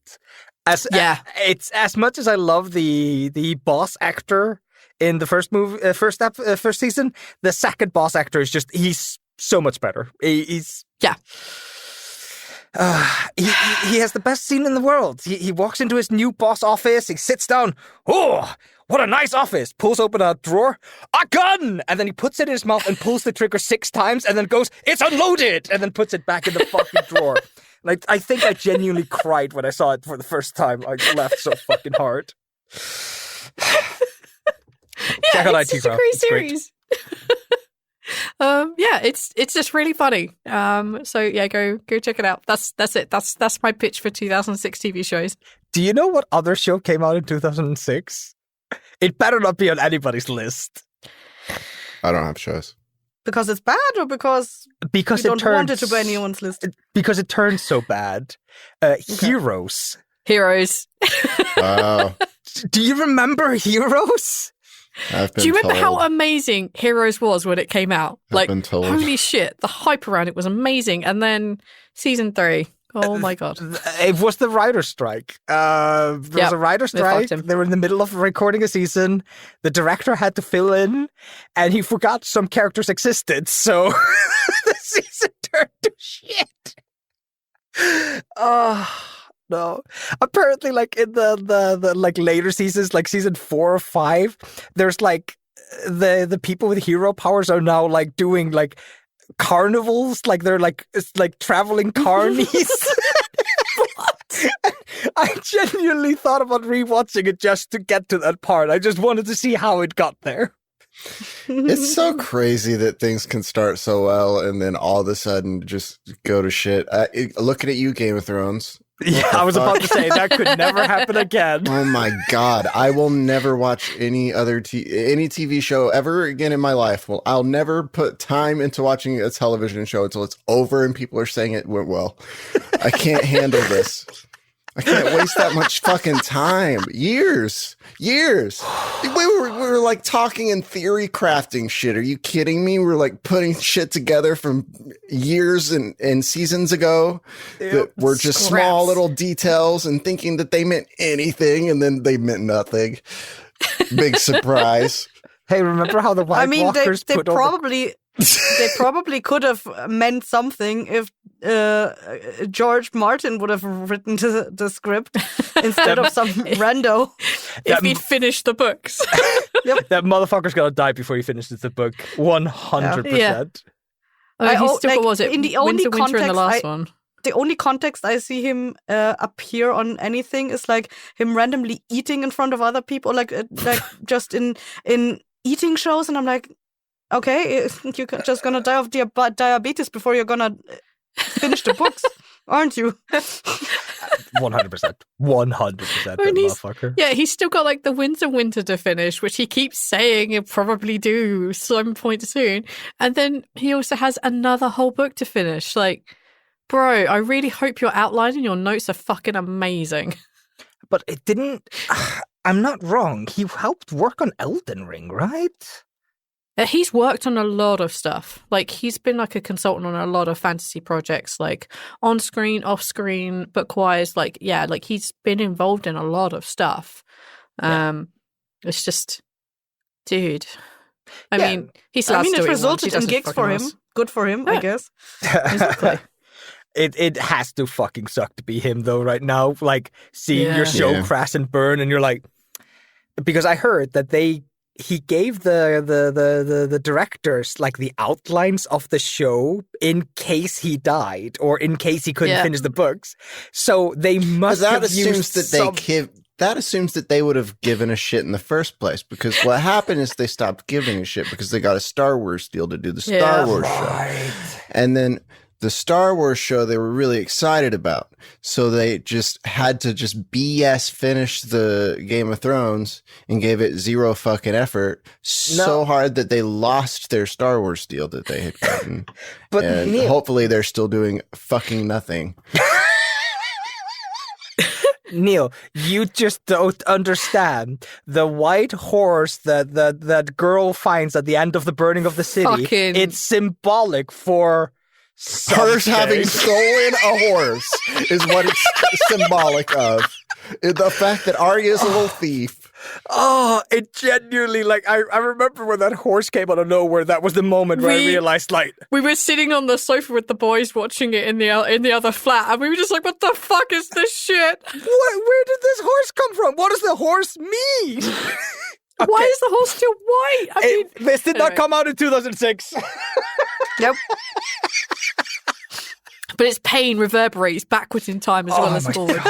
It's as much as I love the boss actor in the first season, the second boss actor is he's so much better. He has the best scene in the world. He walks into his new boss office, he sits down, oh, what a nice office, pulls open a drawer, a gun, and then he puts it in his mouth and pulls the trigger 6 times and then goes, it's unloaded, and then puts it back in the fucking drawer. Like, I think I genuinely cried when I saw it for the first time. I laughed so fucking hard. Check out IT Crowd. It's a great series. It's just really funny. So yeah, go check it out. That's it. That's my pitch for 2006 TV shows. Do you know what other show came out in 2006? It better not be on anybody's list. I don't have shows. Because it's bad, or because you don't want it to be anyone's list? Because it turns so bad. Heroes. Heroes. Wow. Do you remember Heroes? Do you remember how amazing Heroes was when it came out? I've been told. Holy shit, the hype around it was amazing. And then season 3, oh my God. It was the writer's strike. There was a writer's strike. They were in the middle of recording a season. The director had to fill in, and he forgot some characters existed. So the season turned to shit. No. Apparently, like in the like later seasons, like season 4 or 5, there's like the people with hero powers are now like doing like carnivals, like they're like it's like traveling carnies. I genuinely thought about rewatching it just to get to that part. I just wanted to see how it got there. It's so crazy that things can start so well and then all of a sudden just go to shit. Looking at you, Game of Thrones. Yeah, I was about to say that could never happen again. Oh my God. I will never watch any other any TV show ever again in my life. Well, I'll never put time into watching a television show until it's over and people are saying it went well. I can't handle this. I can't waste that much fucking time. Years. We were like talking and theory crafting shit. Are you kidding me? We're like putting shit together from years and seasons ago that were just small little details and thinking that they meant anything and then they meant nothing. Big surprise. Hey, remember how the White Walkers they probably could have meant something if George Martin would have written the script instead of some rando. If he'd finished the books. Yep. That motherfucker's gonna die before he finishes the book. 100%. Yeah. He still was it? In the only Winter in the last one. The only context I see him appear on anything is like him randomly eating in front of other people, like just in eating shows, and I'm like, okay, you're just gonna die of diabetes before you're gonna finish the books, aren't you? 100%. 100% that motherfucker. Yeah, he's still got like the Winter to finish, which he keeps saying he'll probably do some point soon. And then he also has another whole book to finish. Like, bro, I really hope your outline and your notes are fucking amazing. But it didn't... I'm not wrong. He helped work on Elden Ring, right? He's worked on a lot of stuff. Like, he's been like a consultant on a lot of fantasy projects, like on screen, off screen, book-wise. Like, yeah, like he's been involved in a lot of stuff. It's just, dude. I mean, he's it resulted in gigs for him. Good for him, I guess. Exactly. It has to fucking suck to be him though right now. Like seeing your show crash and burn, and you're like, because I heard that he gave the directors like the outlines of the show in case he died or in case he couldn't finish the books. So they must have used that assumes that they would have given a shit in the first place, because what happened is they stopped giving a shit because they got a Star Wars deal to do the Star Wars show. And then the Star Wars show they were really excited about. So they just had to just BS finish the Game of Thrones and gave it zero fucking effort. So hard that they lost their Star Wars deal that they had gotten. But and hopefully they're still doing fucking nothing. Neil, you just don't understand. The white horse that girl finds at the end of the burning of the city, it's symbolic for hers having stolen a horse is what it's symbolic of. The fact that Arya is a little thief. Oh, it genuinely, like, I remember when that horse came out of nowhere, that was the moment where I realized, like... We were sitting on the sofa with the boys watching it in the other flat, and we were just like, what the fuck is this shit? Where did this horse come from? What does the horse mean? Okay. Why is the horse still white? I mean, this did not come out in 2006. Nope. But its pain reverberates backwards in time as well as forward.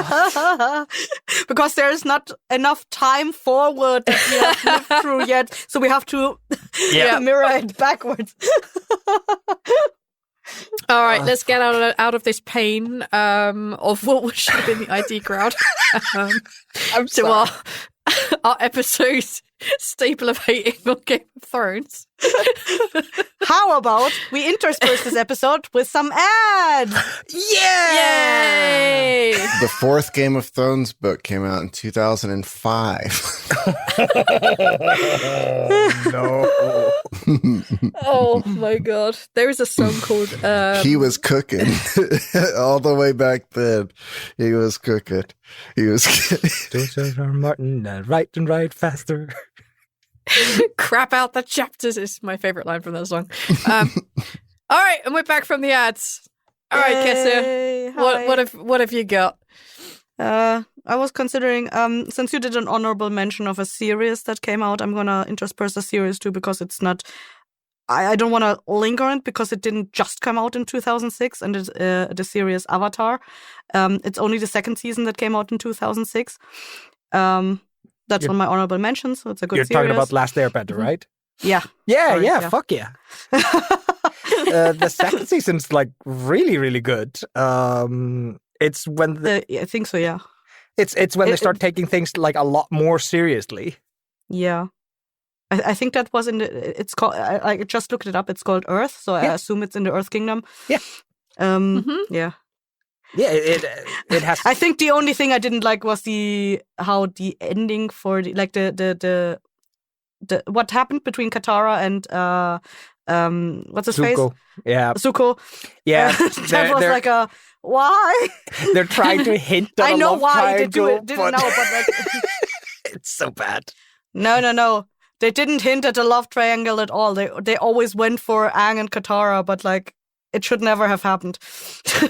Because there is not enough time forward that we have lived through yet, so we have to mirror it backwards. All right, let's get out of this pain of what should have been the ID crowd. I'm sorry. Our episode staple of hating on Game of Thrones. How about we intersperse this episode with some ads? Yeah! Yay! The fourth Game of Thrones book came out in 2005. No. Oh my god. There is a song called He was cooking all the way back then. He was cooking. George R. R. Martin, write and write faster. Crap out the chapters is my favorite line from that song. All right, and we're back from the ads. All right, Kessia, what have you got? I was considering, since you did an honorable mention of a series that came out, I'm gonna intersperse a series too, because it's not. I don't want to linger on it because it didn't just come out in 2006, and it's the series Avatar. It's only the second season that came out in 2006. That's on my honorable mention, so it's a good series. You're talking about Last Airbender, right? Yeah. Yeah, fuck yeah. The second season's like really, really good. It's when I think so, yeah. It's when they start taking things like a lot more seriously. Yeah. I think that was in the. It's called. I just looked it up. It's called Earth, so I assume it's in the Earth Kingdom. Yeah. Yeah. Yeah. It has. I think the only thing I didn't like was how the ending for the what happened between Katara and what's his face? Yeah. Zuko. Yeah. That was like a why? They're trying to hint at I know why triangle, they didn't know, but like it's so bad. No. They didn't hint at a love triangle at all. They always went for Aang and Katara, but like it should never have happened.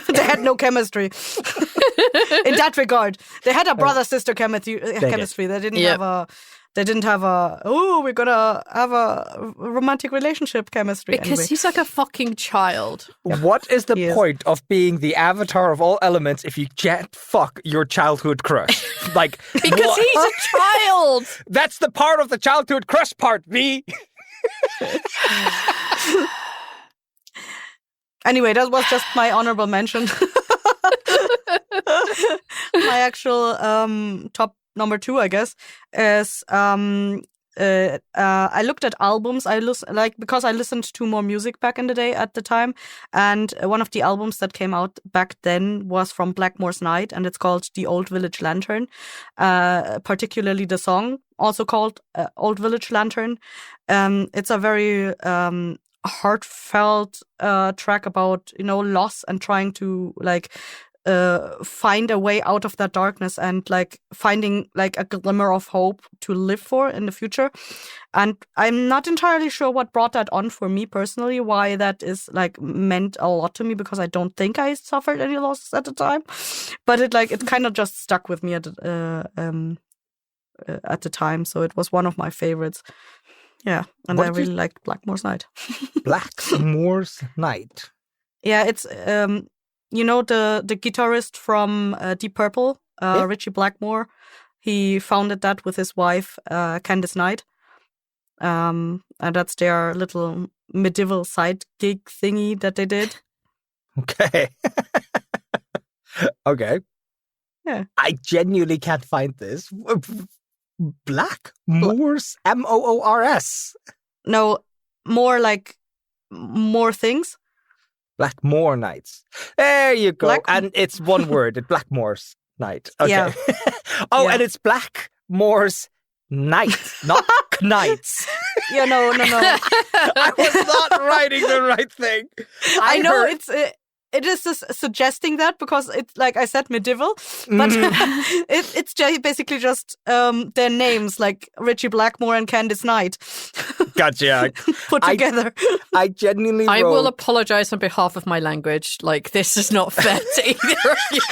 They had no chemistry in that regard. They had a brother-sister chemistry. They didn't have a we're gonna have a romantic relationship chemistry. Because anyway. he's like a fucking child. What is the point of being the avatar of all elements if you can't fuck your childhood crush? Like because he's a child. That's the part of the childhood crush part, V. Anyway, that was just my honorable mention. My actual top number 2, I guess, is I looked at albums. Because I listened to more music back in the day at the time, and one of the albums that came out back then was from Blackmore's Night, and it's called The Old Village Lantern. Particularly the song, also called Old Village Lantern. It's a very heartfelt track about loss and trying to find a way out of that darkness and finding a glimmer of hope to live for in the future. And I'm not entirely sure what brought that on for me personally, why that is meant a lot to me, because I don't think I suffered any losses at the time, but it kind of just stuck with me at the time. So it was one of my favorites. Yeah, and I really liked Blackmore's Night. Blackmore's Night. Yeah, it's the guitarist from Deep Purple, Richie Blackmore. He founded that with his wife, Candice Knight. And that's their little medieval side gig thingy that they did. Okay. Okay. Yeah. I genuinely can't find this. Blackmore's Moors. No, more things. Blackmore Nights. There you go. And it's one word. Blackmore's Night. Okay. Yeah. And it's Blackmore's Night, not Knights. Yeah, no. I was not writing the right thing. I know it is suggesting that because it's like I said medieval, but it's basically just their names, like Richie Blackmore and Candice Knight. Gotcha. Put together. I genuinely I will apologize on behalf of my language. This is not fair to either of you.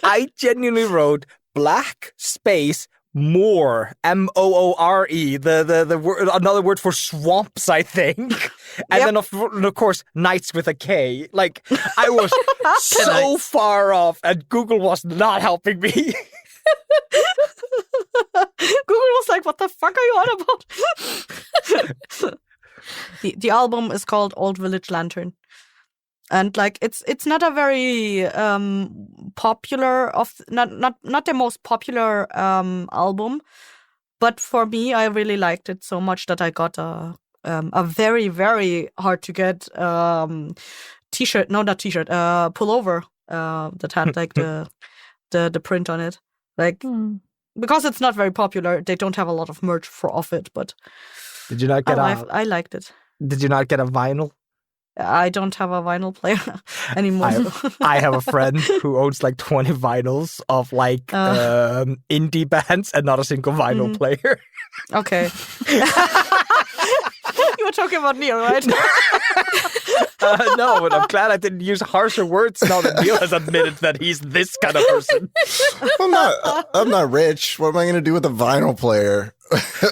I genuinely wrote black space Moor, Moore, the word, another word for swamps, I think, and then of course nights with a K. I was so far off, and Google was not helping me. Google was like, "What the fuck are you on about?" The album is called Old Village Lantern. And it's not a very popular not the most popular album, But for me, I really liked it so much that I got a very, very hard to get t-shirt. No, not t-shirt. Pullover that had like the print on it. Like because it's not very popular, they don't have a lot of merch of it. But did you not get I liked it. Did you not get a vinyl? I don't have a vinyl player anymore. I have a friend who owns like 20 vinyls of like indie bands and not a single vinyl player. Okay. You were talking about Neil, right? No, but I'm glad I didn't use harsher words now that Neil has admitted that he's this kind of person. I'm not rich. What am I going to do with a vinyl player?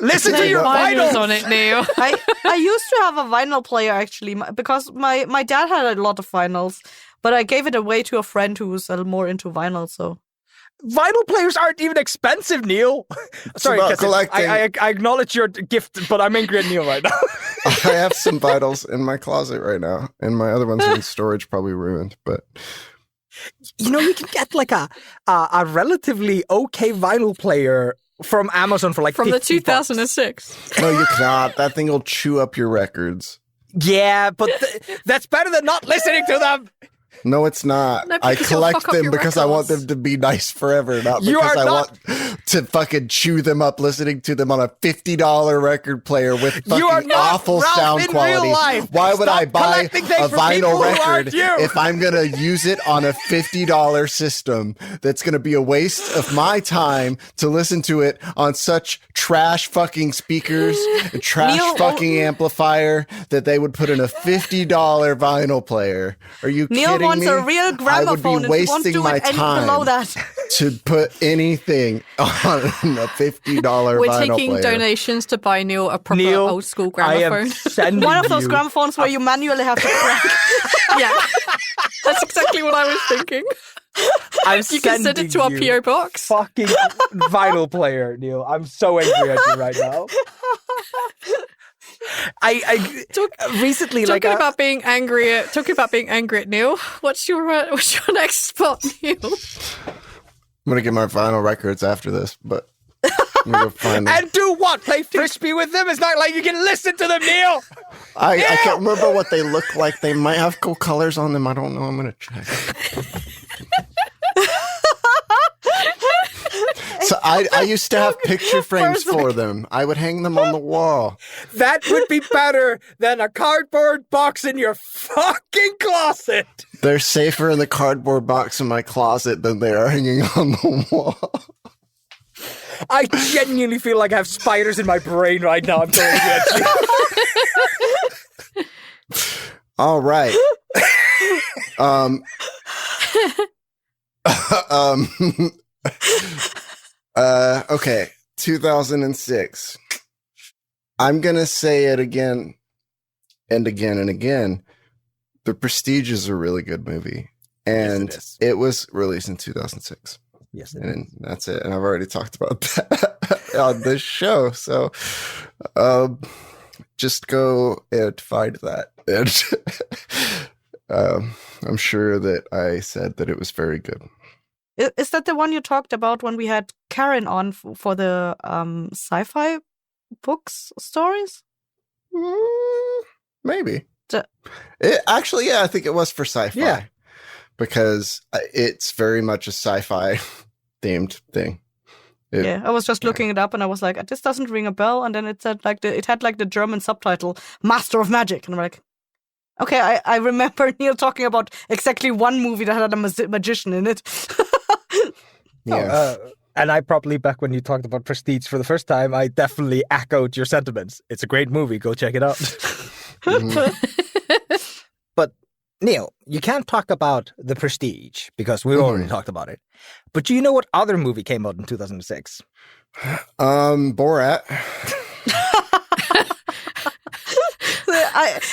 Listen to your vinyls on it, Neil. I used to have a vinyl player actually because my dad had a lot of vinyls, but I gave it away to a friend who's more into vinyl. So vinyl players aren't even expensive, Neil. Sorry, I acknowledge your gift, but I'm angry at Neil right now. I have some vinyls in my closet right now, and my other ones are in storage, probably ruined. But you can get like a relatively okay vinyl player from Amazon for like from the 2006. $2,006. No, you cannot. That thing will chew up your records. Yeah, but that's better than not listening to them. No, it's not. No, I collect them because I want them to be nice forever, not because I want to fucking chew them up listening to them on a $50 record player with fucking awful sound quality. Why would I buy a vinyl record if I'm going to use it on a $50 system that's going to be a waste of my time to listen to it on such trash fucking speakers and trash fucking amplifier that they would put in a $50 vinyl player? Are you kidding? Wants a real gramophone. I would be wasting my time to put anything on a $50 vinyl We're taking player. donations to buy Neil a proper old school gramophone. One of those gramophones where you manually have to crank. Yeah, that's exactly what I was thinking. You can send it to our PO box. Fucking vinyl player, Neil. I'm so angry at you right now. I recently talking about being angry at Neil. What's your next spot, Neil? I'm gonna get my vinyl records after this, but I'm gonna go find them. And do what? Play frisbee with them? It's not like you can listen to them, Neil. I can't remember what they look like. They might have cool colors on them. I don't know. I'm gonna check. So I used to have picture frames for them. I would hang them on the wall. That would be better than a cardboard box in your fucking closet. They're safer in the cardboard box in my closet than they are hanging on the wall. I genuinely feel like I have spiders in my brain right now. I'm telling you. All right. Okay, 2006. I'm gonna say it again and again and again. The Prestige is a really good movie, and yes, it was released in 2006. Yes, and that's it. And I've already talked about that on this show, so just go and find that. And I'm sure that I said that it was very good. Is that the one you talked about when we had Karen on for the sci-fi books stories? Maybe. Actually, yeah, I think it was for sci-fi. Yeah. Because it's very much a sci-fi themed thing. I was just looking it up and I was like, this doesn't ring a bell. And then it said it had the German subtitle, Master of Magic. And I'm like, okay, I remember Neil talking about exactly one movie that had a magician in it. Yeah. And I probably, back when you talked about Prestige for the first time, I definitely echoed your sentiments. It's a great movie. Go check it out. But, Neil, you can't talk about The Prestige because we already talked about it. But do you know what other movie came out in 2006? Borat.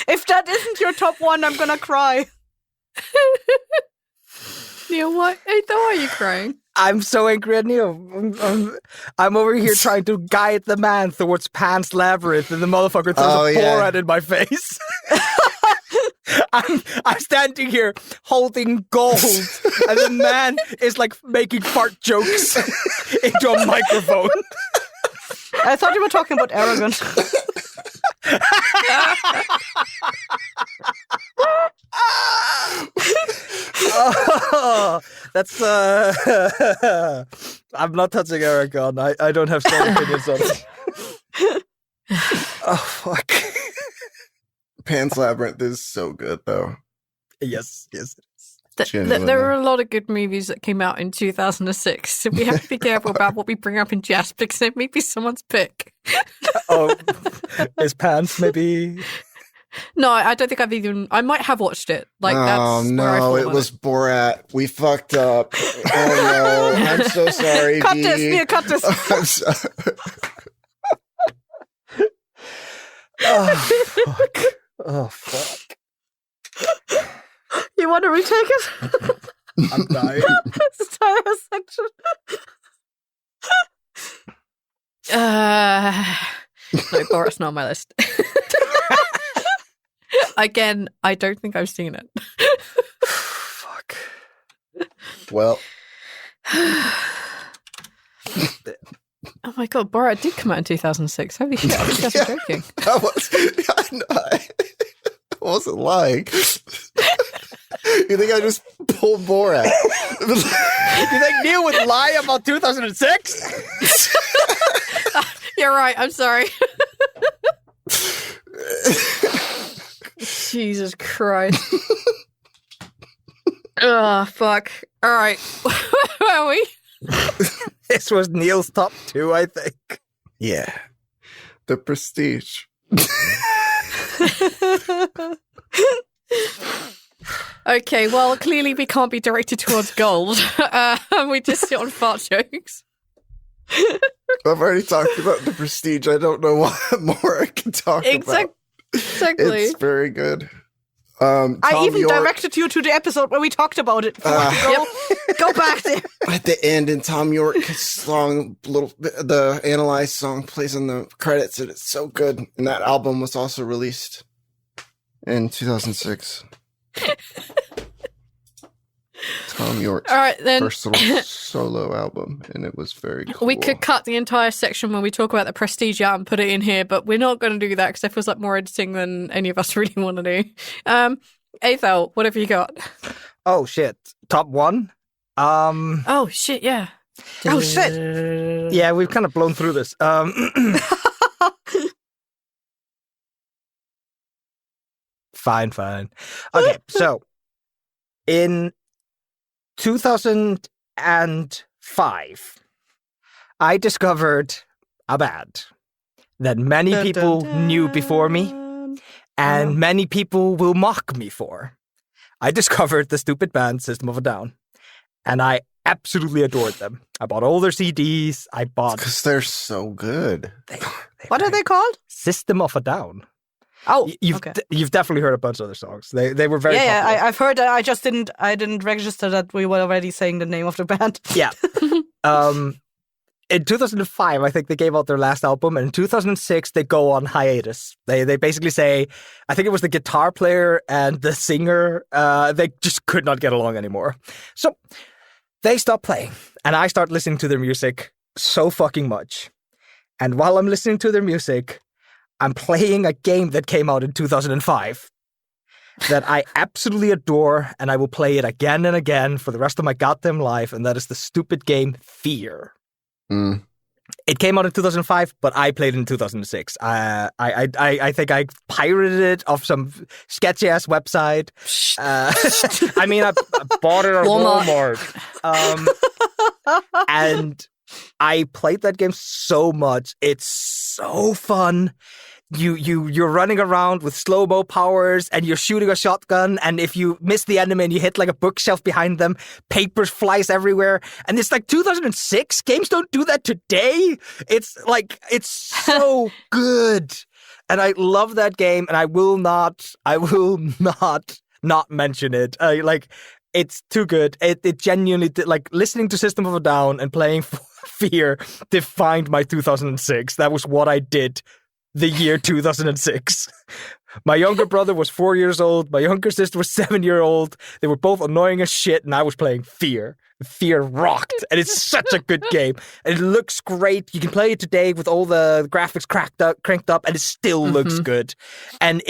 If that isn't your top one, I'm gonna cry. Neil, why are you crying? I'm so angry at Neil. I'm over here trying to guide the man towards Pan's Labyrinth, and the motherfucker throws a Borat in my face. I'm standing here holding gold, and the man is like making fart jokes into a microphone. I thought you were talking about Aragon. Oh, that's I'm not touching Aragon. I don't have strong opinions on it. Oh fuck. Pan's Labyrinth is so good though. Yes. There are a lot of good movies that came out in 2006, so we have to be careful about what we bring up in Jazz, because it may be someone's pick. Oh, is Pants maybe? No, I don't think I've even... I might have watched it. Like, that's oh, no, it was Borat. We fucked up. Oh, no. I'm so sorry, Cut V. this, Mia, cut this. I'm sorry. Oh, fuck. You want to retake it? I'm dying. This entire section. No, Borat's not on my list. Again, I don't think I've seen it. Fuck. Well. Oh my god, Borat did come out in 2006. Holy shit, I think that's joking. I wasn't lying. You think I just pulled Borat? You think Neil would lie about 2006? You're right, I'm sorry. Jesus Christ. Oh, fuck. All right. Where are we? This was Neil's top 2, I think. Yeah. The Prestige. Okay, well, clearly we can't be directed towards gold. We just sit on fart jokes. I've already talked about The Prestige. I don't know what more I can talk about. Exactly. It's very good. I even directed you to the episode where we talked about it. Go back there. At the end, and Tom York's song, the Analyze song plays in the credits, and it's so good. And that album was also released in 2006. Tom York's first little solo album, and it was very cool. We could cut the entire section when we talk about the Prestige out and put it in here, but we're not going to do that because it feels like more editing than any of us really want to do. Aethel, what have you got? Oh, shit. Top 1? Oh, shit, yeah. Oh, shit. Yeah, we've kind of blown through this. Fine. Okay, so in 2005, I discovered a band that many people knew before me, and many people will mock me for. I discovered the stupid band System of a Down, and I absolutely adored them. I bought all their CDs. Because they're so good. What are they called? System of a Down. Oh, you've definitely heard a bunch of their songs. They were very popular. Yeah, I've heard. I just didn't register that we were already saying the name of the band. Yeah. In 2005, I think they gave out their last album, and in 2006 they go on hiatus. They basically say, I think it was the guitar player and the singer, they just could not get along anymore. So they stopped playing, and I start listening to their music so fucking much. And while I'm listening to their music, I'm playing a game that came out in 2005 that I absolutely adore, and I will play it again and again for the rest of my goddamn life, and that is the stupid game Fear. Mm. It came out in 2005, but I played it in 2006. I think I pirated it off some sketchy-ass website. I mean, I bought it at Walmart. And I played that game so much. It's so fun. You're running around with slow-mo powers, and you're shooting a shotgun, and if you miss the enemy and you hit like a bookshelf behind them, papers flies everywhere. And it's like 2006. Games don't do that today. It's so good. And I love that game, and I will not mention it. It's too good. It genuinely, like, listening to System of a Down and playing Fear defined my 2006. That was what I did the year 2006. My younger brother was 4 years old. My younger sister was 7 years old. They were both annoying as shit, and I was playing Fear. Fear rocked, and it's such a good game. And it looks great. You can play it today with all the graphics cranked up, and it still looks good. And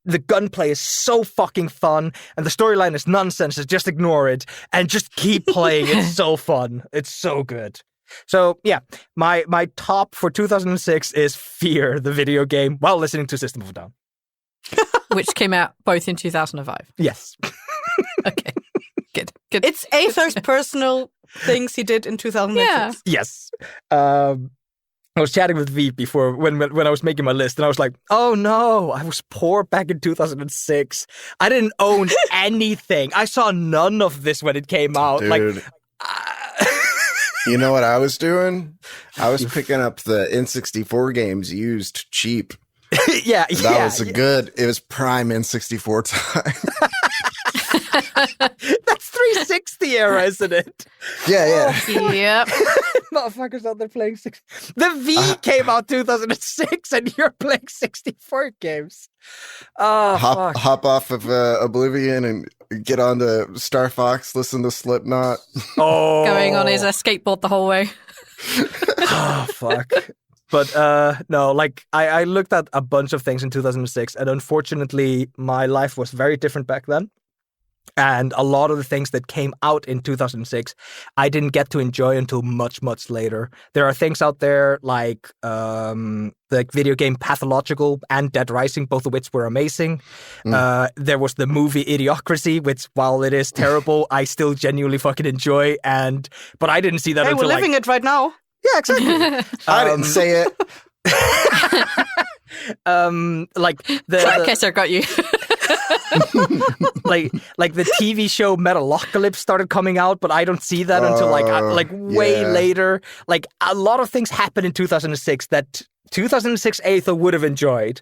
the gunplay is so fucking fun, and the storyline is nonsense. Just ignore it and just keep playing. It's so fun. It's so good. So yeah, my top for 2006 is Fear, the video game, while listening to System of a Down. Which came out both in 2005. Yes. Okay. Good. It's Aether's personal things he did in 2006. Yeah. Yes. I was chatting with Veep before when I was making my list, and I was like, oh no, I was poor back in 2006. I didn't own anything. I saw none of this when it came out. Dude. You know what I was doing? I was picking up the N64 games used cheap. That was good. It was prime N64 time. That's 360 era, isn't it? Yeah. Yep. Motherfuckers out there playing The V came out 2006, and you're playing 64 games. Hop off of Oblivion and get on to Star Fox. Listen to Slipknot. Oh, going on his skateboard the whole way. Oh fuck. But no, like I looked at a bunch of things in 2006, and unfortunately, my life was very different back then. And a lot of the things that came out in 2006, I didn't get to enjoy until much, much later. There are things out there like the video game Pathological and Dead Rising, both of which were amazing. There was the movie Idiocracy, which, while it is terrible, I still genuinely fucking enjoy. But I didn't see that until we're living it right now. Yeah, exactly. I didn't say it. Like the Kisser got you. like the TV show Metalocalypse started coming out, but I don't see that until way later. Like a lot of things happened in 2006 that 2006 Aether would have enjoyed,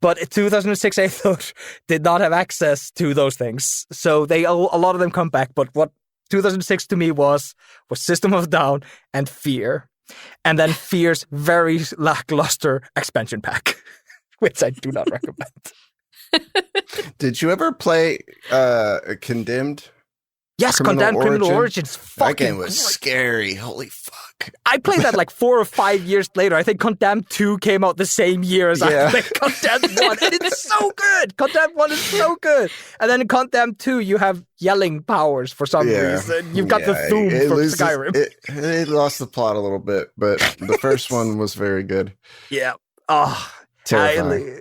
but 2006 Aether did not have access to those things. So a lot of them come back. But what 2006 to me was System of a Down and Fear, and then Fear's very lackluster expansion pack, which I do not recommend. Did you ever play Condemned? Yes, Condemned Criminal Origins. That game was scary. Holy fuck. I played that like 4 or 5 years later. I think Condemned 2 came out the same year as I played Condemned 1. And it's so good. Condemned 1 is so good. And then in Condemned 2, you have yelling powers for some reason. You've got the Thum from Skyrim. It lost the plot a little bit, but the first one was very good. Yeah. Oh, terrifying.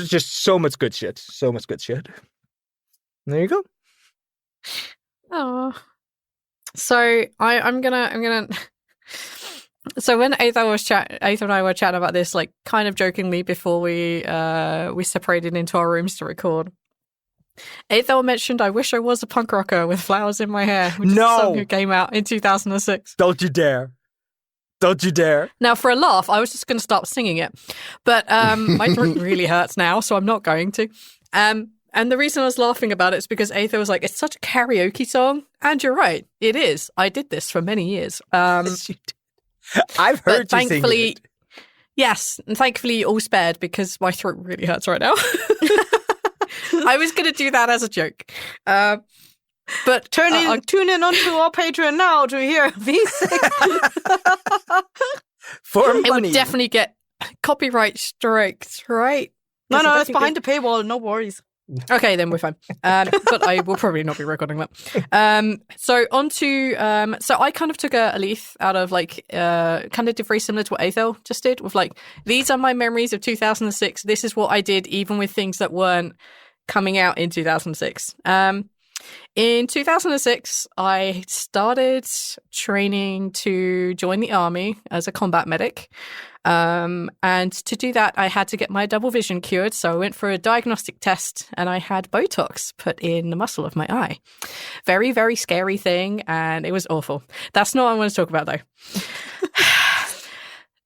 Just so much good shit. So much good shit. There you go. Oh, so I'm gonna. So when Aether and I were chatting about this, like kind of jokingly before we separated into our rooms to record. Aether mentioned, "I wish I was a punk rocker with flowers in my hair," which is a song that came out in 2006. Don't you dare! Don't you dare! Now, for a laugh, I was just going to start singing it, but my throat really hurts now, so I'm not going to. And the reason I was laughing about it is because Aether was like, it's such a karaoke song. And you're right. It is. I did this for many years. Yes, you did. I've heard you sing it. Yes. And thankfully, all spared because my throat really hurts right now. I was going to do that as a joke. But tune in onto our Patreon now to hear these things. For money. It would definitely get copyright strikes, right? No, it's behind the paywall. No worries. Okay, then we're fine. But I will probably not be recording that. So I kind of took a leaf out of kind of did very similar to what Aether just did with these are my memories of 2006. This is what I did even with things that weren't coming out in 2006. In 2006, I started training to join the army as a combat medic. And to do that, I had to get my double vision cured. So I went for a diagnostic test and I had Botox put in the muscle of my eye. Very, very scary thing. And it was awful. That's not what I want to talk about, though.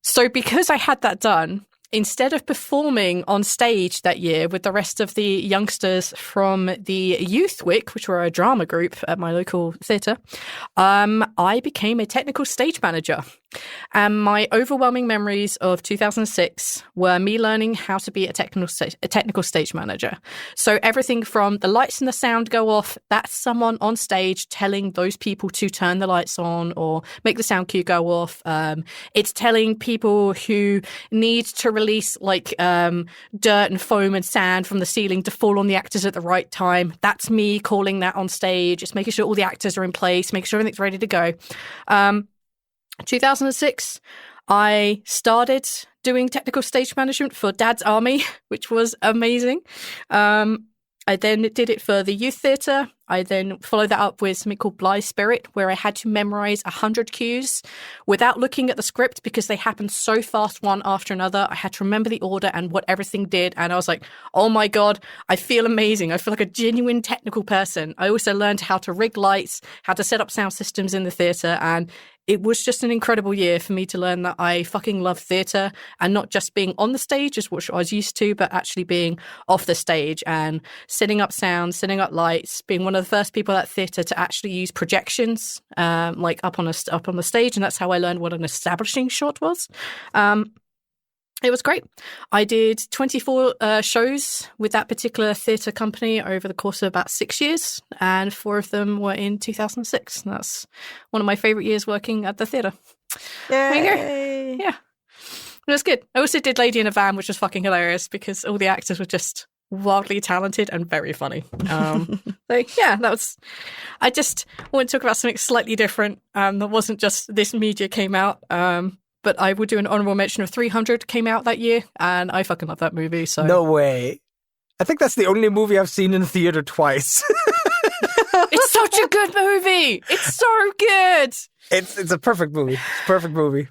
So because I had that done, instead of performing on stage that year with the rest of the youngsters from the Youth Wick, which were a drama group at my local theatre, I became a technical stage manager. And my overwhelming memories of 2006 were me learning how to be a technical stage manager. So everything from the lights and the sound go off, that's someone on stage telling those people to turn the lights on or make the sound cue go off. It's telling people who need to release like dirt and foam and sand from the ceiling to fall on the actors at the right time. That's me calling that on stage. It's making sure all the actors are in place, making sure everything's ready to go. 2006, I started doing technical stage management for Dad's Army, which was amazing. I then did it for the youth theatre. I then followed that up with something called Blighthouse Spirit, where I had to memorize 100 cues without looking at the script because they happened so fast one after another. I had to remember the order and what everything did. And I was like, oh my God, I feel amazing. I feel like a genuine technical person. I also learned how to rig lights, how to set up sound systems in the theatre. And it was just an incredible year for me to learn that I fucking love theatre and not just being on the stage, as what I was used to, but actually being off the stage and setting up sound, setting up lights, being one of the first people at theatre to actually use projections, like up on the stage, and that's how I learned what an establishing shot was. It was great. I did 24 shows with that particular theatre company over the course of about 6 years, and 4 of them were in 2006. And that's one of my favourite years working at the theatre. Yay! Yeah. It was good. I also did Lady in a Van, which was fucking hilarious because all the actors were just wildly talented and very funny. So yeah, that was. I just want to talk about something slightly different. That wasn't just this media came out. But I would do an honourable mention of 300 came out that year, and I fucking love that movie. So no way. I think that's the only movie I've seen in the theatre twice. It's such a good movie. It's so good. It's a perfect movie. It's a perfect movie.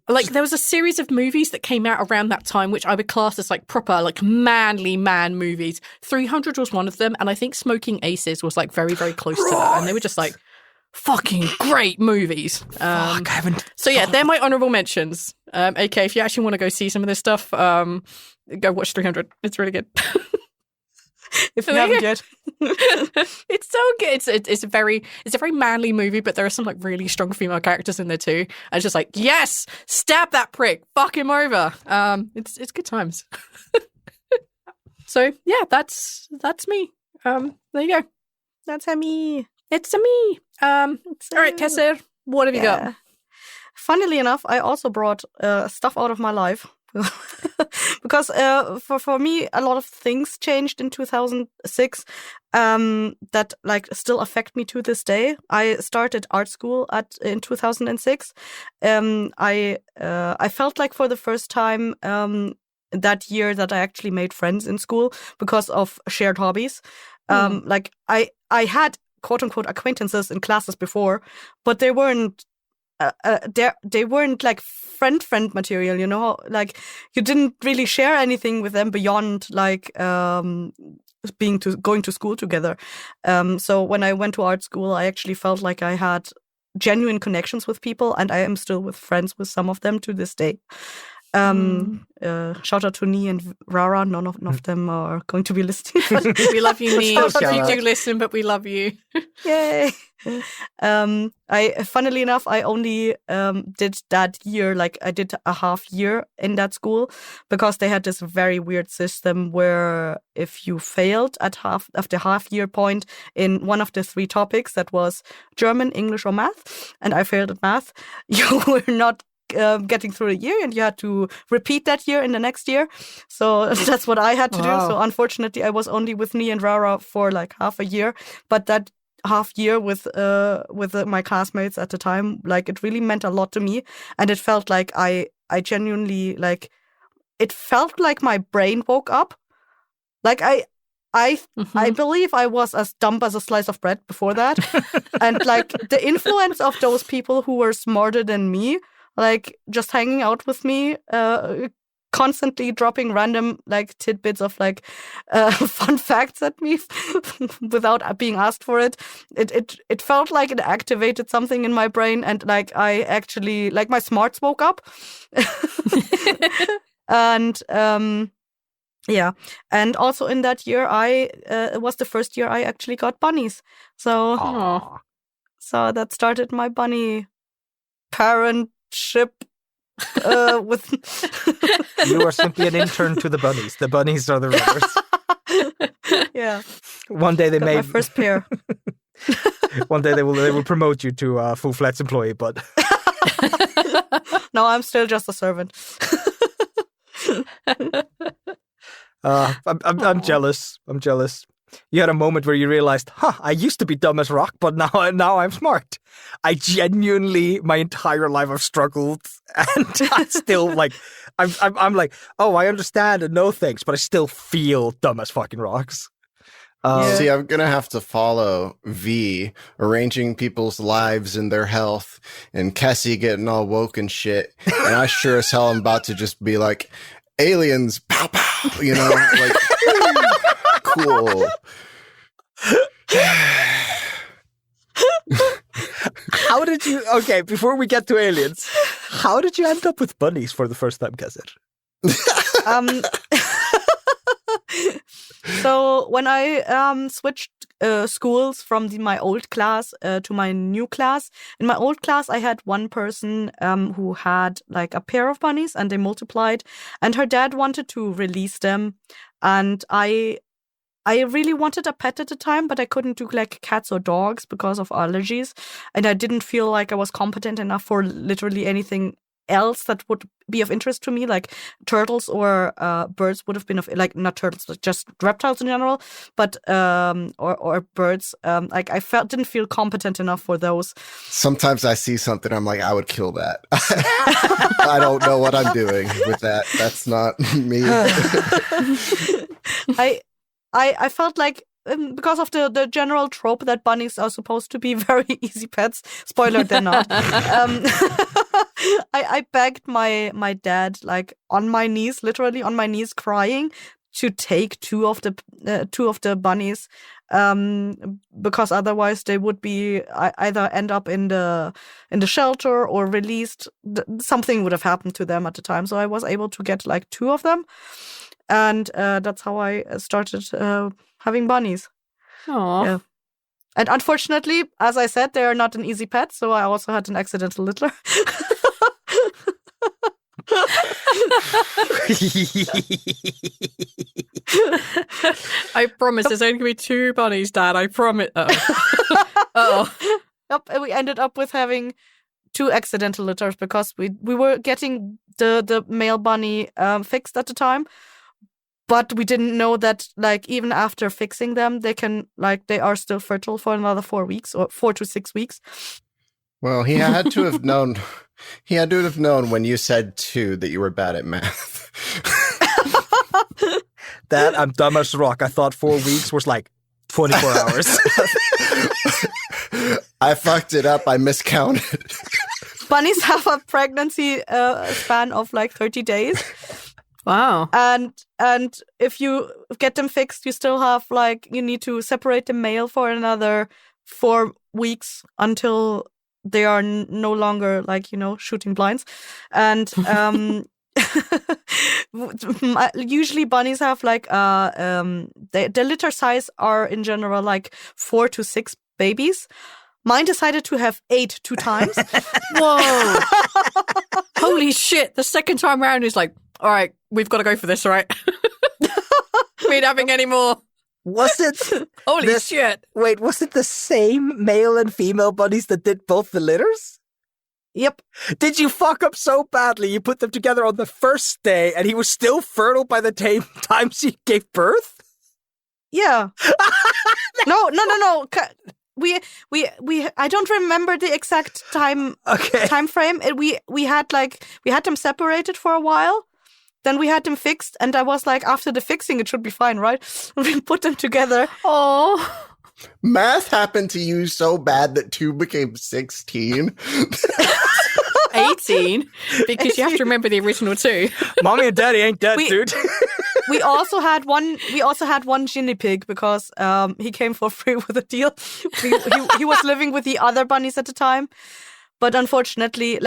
There was a series of movies that came out around that time, which I would class as like proper, like manly man movies. 300 was one of them, and I think Smoking Aces was like very, very close to that, and they were just like fucking great movies. I haven't. So yeah, they're my honourable mentions. AK, if you actually want to go see some of this stuff, go watch 300. It's really good. If you haven't yet. It's so good. It's a very manly movie, but there are some like really strong female characters in there too. And it's just like, yes, stab that prick, fuck him over. It's good times. So yeah, that's me. There you go. That's me. It's a me. All right, Kesser, what have you got? Funnily enough, I also brought stuff out of my life. Because for me, a lot of things changed in 2006 that like still affect me to this day. I started art school in 2006. I felt like for the first time that year that I actually made friends in school because of shared hobbies. Like I had quote unquote acquaintances in classes before, but they weren't they weren't like friend material, you know, like you didn't really share anything with them beyond like going to school together. So when I went to art school, I actually felt like I had genuine connections with people, and I am still friends with some of them to this day. Shout out to Nee and Rara. None of them are going to be listening. We love you, Nee. You do listen, but we love you. Yay! Funnily enough, I only did that year. Like I did a half year in that school because they had this very weird system where if you failed at the half year point in one of the 3 topics, that was German, English, or math, and I failed at math, you were not getting through the year, and you had to repeat that year in the next year. So that's what I had to do. So unfortunately, I was only with Nee and Rara for like half a year. But that half year with my classmates at the time, like it really meant a lot to me, and it felt like I genuinely like it felt like my brain woke up. Like I believe I was as dumb as a slice of bread before that, and like the influence of those people who were smarter than me, like just hanging out with me, constantly dropping random like tidbits of like fun facts at me without being asked for it. It felt like it activated something in my brain, and like I actually like my smarts woke up. And yeah, and also in that year, it was the first year I actually got bunnies. So, that started my bunny parentship. With You are simply an intern to the bunnies. The bunnies are the runners. Yeah. One day they got may my first pair. One day they will promote you to a full-fledged employee, but no, I'm still just a servant. I'm jealous. I'm jealous. You had a moment where you realized, I used to be dumb as rock, but now I'm smart. I genuinely, my entire life I've struggled, and I still I'm like, I understand and know things, but I still feel dumb as fucking rocks. See, I'm going to have to follow V, arranging people's lives and their health, and Cassie getting all woke and shit. And I sure as hell am about to just be like, aliens, pow, pow, like, cool. How did you, before we get to aliens, how did you end up with bunnies for the first time, Cassie? So when I switched schools from my old class to my new class, in my old class I had one person who had like a pair of bunnies and they multiplied, and her dad wanted to release them, and I really wanted a pet at the time, but I couldn't do like cats or dogs because of allergies, and I didn't feel like I was competent enough for literally anything else that would be of interest to me, like turtles or birds would have been of, like, not turtles, but just reptiles in general, but or birds. Like I didn't feel competent enough for those. Sometimes I see something, I'm like, I would kill that. I don't know what I'm doing with that. That's not me. I felt like, because of the general trope that bunnies are supposed to be very easy pets. Spoiler, they're not. I begged my dad, like on my knees, literally on my knees, crying, to take two of the bunnies, because otherwise they would be either end up in the shelter or released. Something would have happened to them at the time. So I was able to get like two of them, and that's how I started having bunnies. Aww. Yeah. And unfortunately, as I said, they are not an easy pet, so I also had an accidental littler. I promise there's only going to be two bunnies, Dad. I promise. Uh-oh. Yep, we ended up with having two accidental litters because we were getting the male bunny fixed at the time. But we didn't know that, like, even after fixing them, they are still fertile for another 4 weeks or 4 to 6 weeks. Well, he had to have known. He had to have known when you said 2 that you were bad at math. That I'm dumb as rock. I thought 4 weeks was like 24 hours. I fucked it up. I miscounted. Bunnies have a pregnancy span of like 30 days. Wow. And if you get them fixed, you still have you need to separate the male for another 4 weeks until they are no longer shooting blinds. And usually bunnies have the litter size are in general like 4 to 6 babies. Mine decided to have 8 2 times. Whoa. Holy shit. The second time around is like, all right, we've got to go for this, all right? We ain't having any more. Was it? Holy shit. Wait, was it the same male and female bunnies that did both the litters? Yep. Did you fuck up so badly you put them together on the first day and he was still fertile by the time she gave birth? Yeah. No. We I don't remember the exact time frame. We had them separated for a while. Then we had them fixed, and I was like, after the fixing, it should be fine, right? We put them together. Oh, math happened to you so bad that 2 became 16. 18, because you have to remember the original 2. Mommy and Daddy ain't dead, dude. We also had one guinea pig because he came for free with a deal. He was living with the other bunnies at the time, but unfortunately,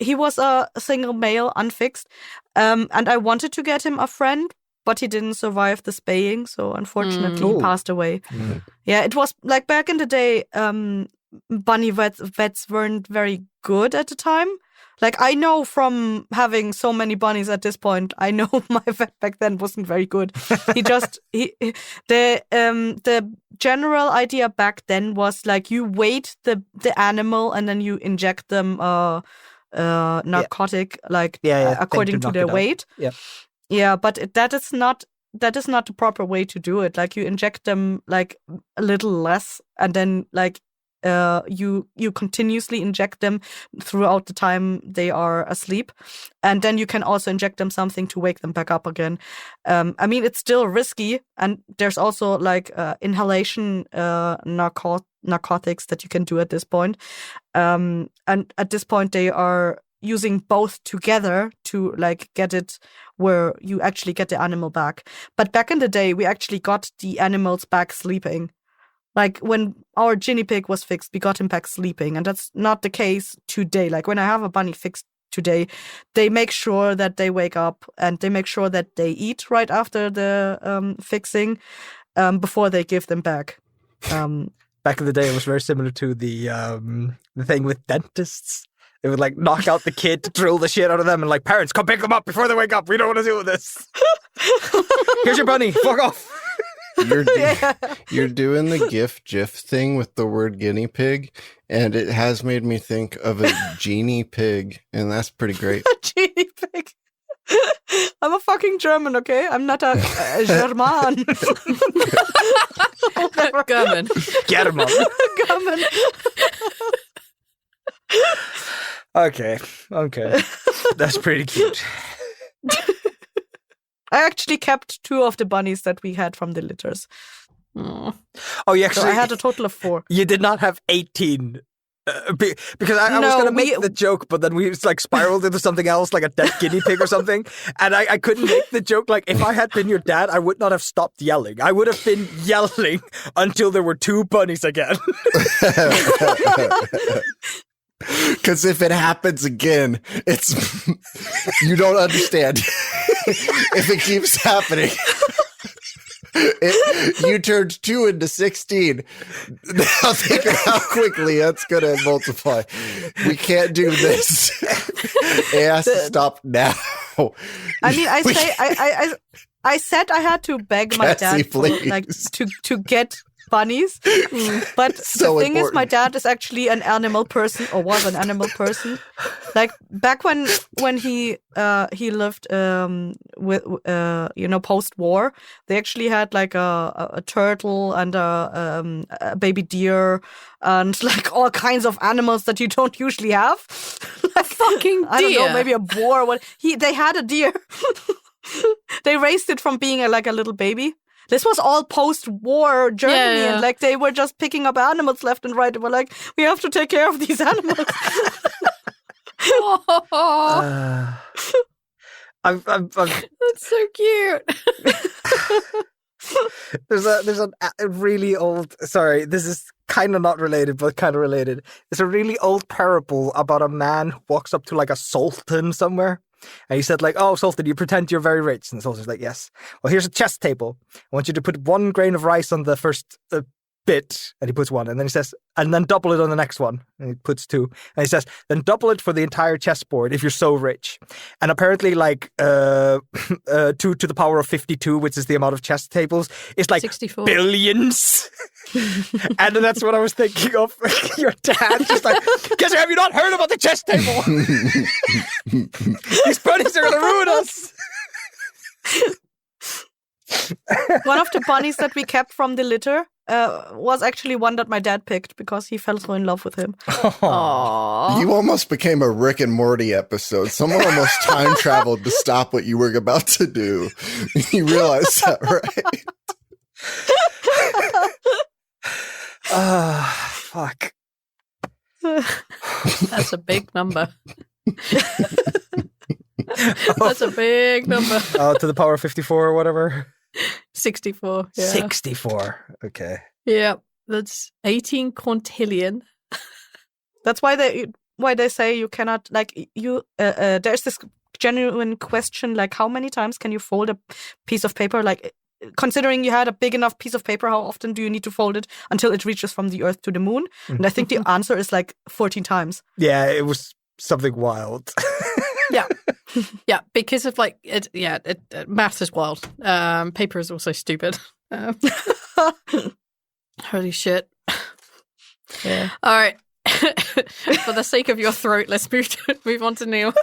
he was a single male, unfixed, and I wanted to get him a friend, but he didn't survive the spaying, so unfortunately he passed away. Yeah, it was like back in the day, bunny vets weren't very good at the time. Like, I know from having so many bunnies at this point, I know my vet back then wasn't very good. The general idea back then was like you weight the animal and then you inject them narcotic, according to their weight. Yeah, but that is not the proper way to do it. Like, you inject them like a little less, and then like you continuously inject them throughout the time they are asleep, and then you can also inject them something to wake them back up again. I mean, it's still risky, and there's also like inhalation narcotics that you can do at this point. And at this point, they are using both together to like get it where you actually get the animal back. But back in the day, we actually got the animals back sleeping. Like, when our guinea pig was fixed, we got him back sleeping. And that's not the case today. Like, when I have a bunny fixed today, they make sure that they wake up and they make sure that they eat right after the fixing before they give them back. Back in the day, it was very similar to the thing with dentists. They would like knock out the kid to drill the shit out of them and like, parents, come pick them up before they wake up. We don't want to do this. Here's your bunny. Fuck off. You're doing the GIF thing with the word guinea pig, and it has made me think of a genie pig, and that's pretty great. A genie pig. I'm a fucking German, okay? I'm not a German. German. German. German. Okay. That's pretty cute. I actually kept 2 of the bunnies that we had from the litters. Oh, you actually... So I had a total of 4. You did not have 18. Because I was going to make the joke, but then we like spiraled into something else, like a dead guinea pig or something. And I couldn't make the joke. Like, if I had been your dad, I would not have stopped yelling. I would have been yelling until there were 2 bunnies again. Because if it happens again, it's you don't understand. If it keeps happening, you turned 2 into 16. Now think of how quickly that's going to multiply. We can't do this. It has to stop now. I mean, I said I had to beg my dad for, like, to get bunnies, but so the thing important. is, my dad is actually an animal person, or was an animal person. Like, back when he lived with post-war, they actually had like a turtle and a baby deer and like all kinds of animals that you don't usually have. A fucking deer. I don't know, maybe a boar. They had a deer. They raised it from being like a little baby. This was all post-war Germany, and like they were just picking up animals left and right. They were like, we have to take care of these animals. That's so cute. There's a really old. Sorry, this is kind of not related, but kind of related. There's a really old parable about a man who walks up to like a sultan somewhere. And he said, like, oh, Sultan, you pretend you're very rich. And the Sultan's like, yes. Well, here's a chess table. I want you to put 1 grain of rice on the first bit. And he puts 1. And then he says, and then double it on the next one. And he puts 2. And he says, then double it for the entire chessboard if you're so rich. And apparently, like, 2 to the power of 52, which is the amount of chess tables, is like 64. Billions. And that's what I was thinking of. Your dad just like, guess have you not heard about the chess table? These bunnies are going to ruin us. One of the bunnies that we kept from the litter was actually one that my dad picked because he fell so in love with him. Aww. You almost became a Rick and Morty episode. Someone almost time traveled to stop what you were about to do. You realize that, right? Fuck. That's a big number. That's a big number. Oh, to the power of 54 or whatever? 64. Yeah. 64. Okay. Yeah. That's 18 quintillion. That's why why they say you cannot, like, you, there's this genuine question, like, how many times can you fold a piece of paper? Like, considering you had a big enough piece of paper, how often do you need to fold it until it reaches from the Earth to the moon? And I think the answer is like 14 times. Yeah, it was something wild. Yeah. Yeah, because of like, math is wild. Paper is also stupid. Holy shit. Yeah. All right. For the sake of your throat, let's move on to Neil.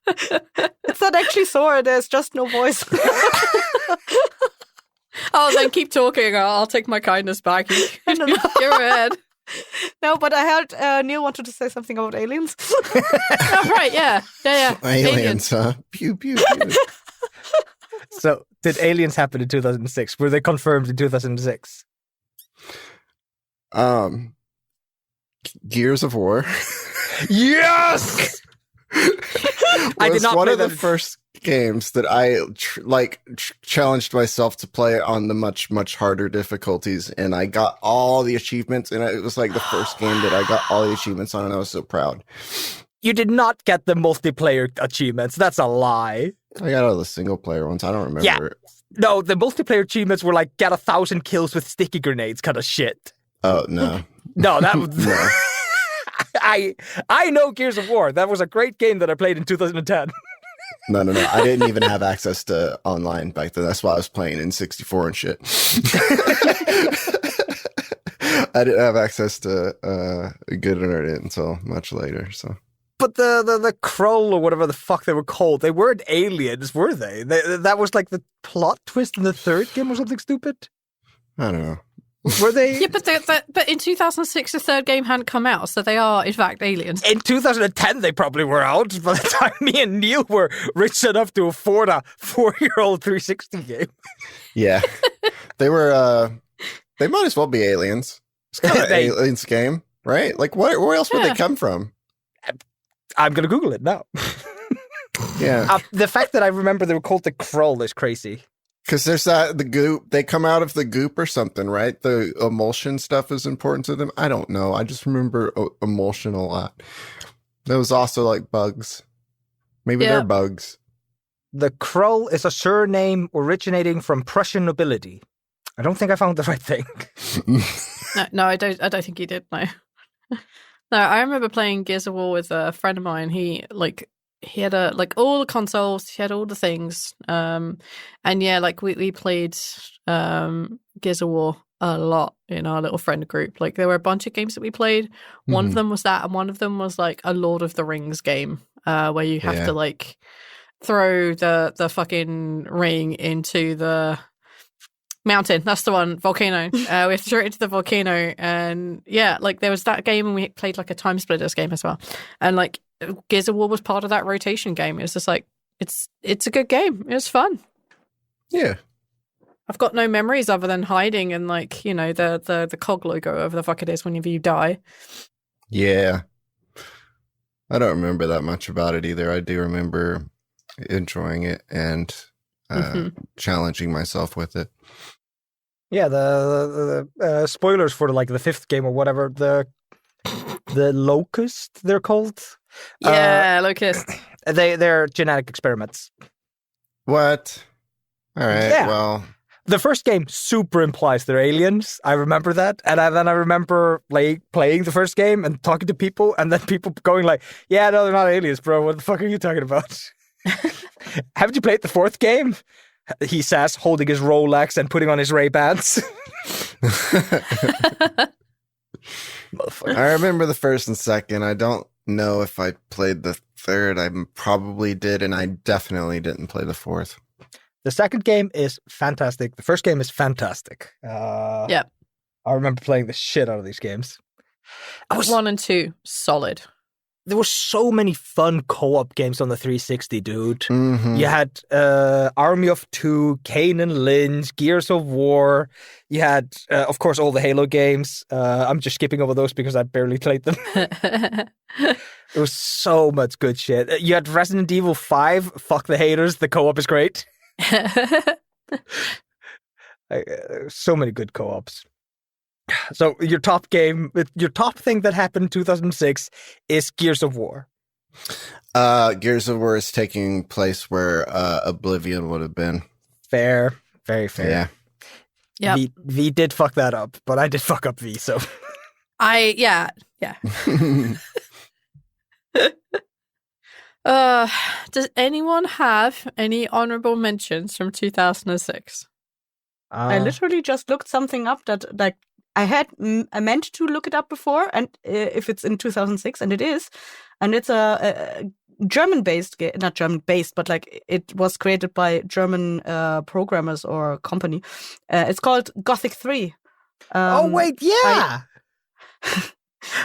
It's not actually sore, there's just no voice. Oh, then keep talking. I'll take my kindness back. Go ahead. No, but I heard Neil wanted to say something about aliens. Oh, right, yeah. Aliens, huh? Pew, pew, pew. So, did aliens happen in 2006? Were they confirmed in 2006? Gears of War. Yes! I did not one play of the that. first games that I challenged myself to play on the much, much harder difficulties, and I got all the achievements, and it was like the first game that I got all the achievements on, and I was so proud. You did not get the multiplayer achievements. That's a lie. I got all the single player ones. I don't remember. Yeah. No, the multiplayer achievements were like get 1,000 kills with sticky grenades kind of shit. Oh, no. No, that was... No. I know Gears of War. That was a great game that I played in 2010. No. I didn't even have access to online back then. That's why I was playing in 64 and shit. I didn't have access to good internet until much later, so... But the Krull or whatever the fuck they were called, they weren't aliens, were they? That was like the plot twist in the third game or something stupid? I don't know. Were they? Yeah, but in 2006 the third game hadn't come out, so they are in fact aliens. In 2010 they probably were out by the time me and Neil were rich enough to afford a 4-year-old 360 game. Yeah. They were, they might as well be aliens. It's kind of aliens game, right? Like, where else would they come from? I'm going to Google it now. Yeah. The fact that I remember they were called the Krull is crazy. Because there's the goop. They come out of the goop or something, right? The emulsion stuff is important to them. I don't know. I just remember emulsion a lot. There was also like bugs. Maybe they're bugs. The Krull is a surname originating from Prussian nobility. I don't think I found the right thing. No, I don't think you did, no. No, I remember playing Gears of War with a friend of mine. He had all the consoles, he had all the things. And yeah, like we played Gears of War a lot in our little friend group. Like there were a bunch of games that we played. One of them was that, and one of them was like a Lord of the Rings game, where you have to like throw the fucking ring into the mountain. That's the one. Volcano. We have to throw it into the volcano. And yeah, like there was that game, and we played like a Time Splitters game as well. And like Gears of War was part of that rotation game. It was just like, it's a good game. It was fun. Yeah. I've got no memories other than hiding and like, you know, the cog logo, whatever the fuck it is whenever you die. Yeah. I don't remember that much about it either. I do remember enjoying it and challenging myself with it. Yeah, the spoilers for like the fifth game or whatever, the Locust they're called. Yeah, Locust. They're genetic experiments. What? All right. Yeah. Well, the first game super implies they're aliens. I remember that, and then I remember like playing the first game and talking to people, and then people going like, "Yeah, no, they're not aliens, bro. What the fuck are you talking about?" Haven't you played the fourth game? He says, holding his Rolex and putting on his Ray-Bans. I remember the first and second. I don't know if I played the third. I probably did, and I definitely didn't play the fourth. The second game is fantastic. The first game is fantastic. Yeah. I remember playing the shit out of these games. 1 and 2, solid. There were so many fun co-op games on the 360, dude. Mm-hmm. You had Army of Two, Kane and Lynch, Gears of War. You had, of course, all the Halo games. I'm just skipping over those because I barely played them. There was so much good shit. You had Resident Evil 5, fuck the haters, the co-op is great. So many good co-ops. So your top thing that happened in 2006 is Gears of War. Gears of War is taking place where Oblivion would have been. Fair. Very fair. Yeah. V did fuck that up, but I did fuck up V, so. Yeah. Does anyone have any honorable mentions from 2006? I literally just looked something up that like I meant to look it up before, and if it's in 2006, and it is, and it's a German-based game, not German-based, but like it was created by German programmers or company. It's called Gothic 3. Oh wait, yeah.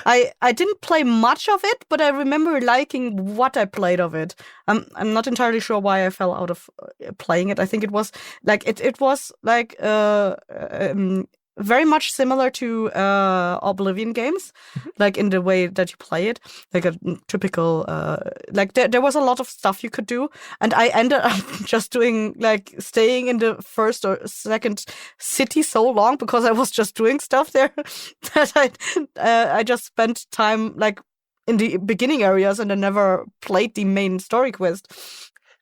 I didn't play much of it, but I remember liking what I played of it. I'm not entirely sure why I fell out of playing it. I think it was like it was like very much similar to Oblivion games, like in the way that you play it, like a typical like there was a lot of stuff you could do, and I ended up just doing like staying in the first or second city so long because I was just doing stuff there that I just spent time like in the beginning areas and I never played the main story quest.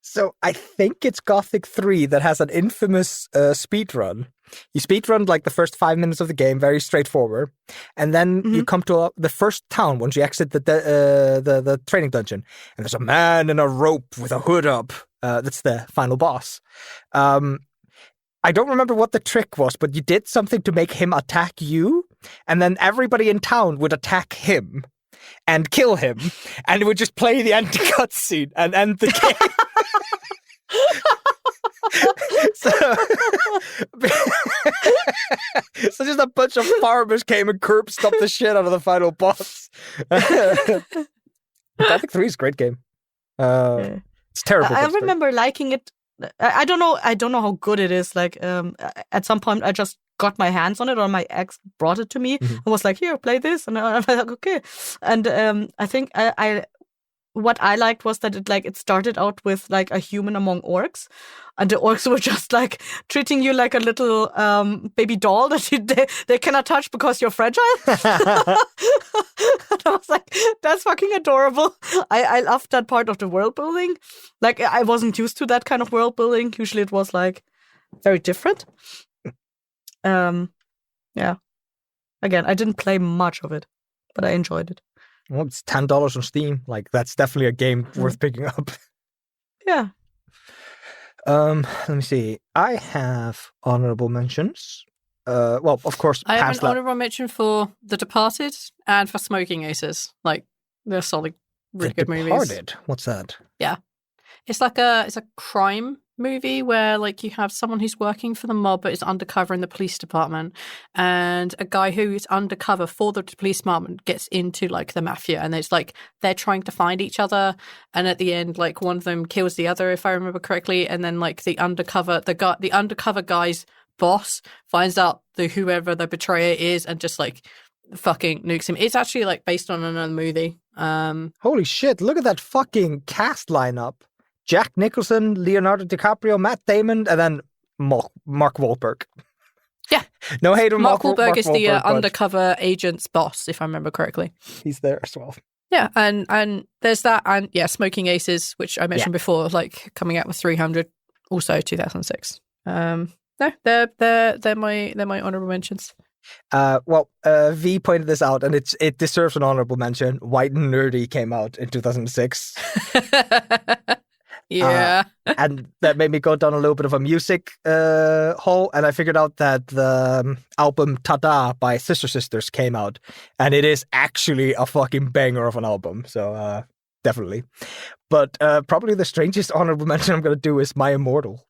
So I think it's Gothic 3 that has an infamous speedrun. You speedrun like the first 5 minutes of the game, very straightforward, and then you come to the first town once you exit the training dungeon, and there's a man in a rope with a hood up. That's the final boss. I don't remember what the trick was, but you did something to make him attack you, and then everybody in town would attack him and kill him, and it would just play the end cutscene and end the game. So just a bunch of farmers came and curb stomped the shit out of the final boss. Gothic 3 is a great game. It's terrible. I remember liking it. I don't know how good it is. Like at some point I just got my hands on it, or my ex brought it to me and was like, "Here, play this," and I was like, "Okay." And I think what I liked was that it started out with like a human among orcs, and the orcs were just like treating you like a little baby doll that they cannot touch because you're fragile. And I was like, that's fucking adorable. I loved that part of the world building. Like I wasn't used to that kind of world building. Usually it was like very different. Yeah. Again, I didn't play much of it, but I enjoyed it. Well, it's $10 on Steam. Like, that's definitely a game worth picking up. Yeah. Let me see. I have honorable mentions. Well, of course, I have an honorable mention for The Departed and for Smoking Aces. Like, they're solid, really good movies. The Departed? What's that? Yeah. It's like it's a crime movie where like you have someone who's working for the mob but is undercover in the police department, and a guy who is undercover for the police department gets into like the mafia, and it's like they're trying to find each other, and at the end like one of them kills the other, if I remember correctly, and then like the undercover guy's boss finds out whoever the betrayer is and just like fucking nukes him. It's actually like based on another movie. Holy shit, look at that fucking cast lineup. Jack Nicholson, Leonardo DiCaprio, Matt Damon, and then Mark Wahlberg. Yeah. No hate on Mark Wahlberg is the Wahlberg, undercover agent's boss, if I remember correctly. He's there as well. Yeah, and there's that, and yeah, Smoking Aces, which I mentioned before, like coming out with 300, also 2006. No, they're my honorable mentions. V pointed this out, and it deserves an honorable mention. White and Nerdy came out in 2006. Yeah. And that made me go down a little bit of a music hole, and I figured out that the album Tada by Sister Sisters came out, and it is actually a fucking banger of an album, so definitely. But probably the strangest honorable mention I'm going to do is My Immortal.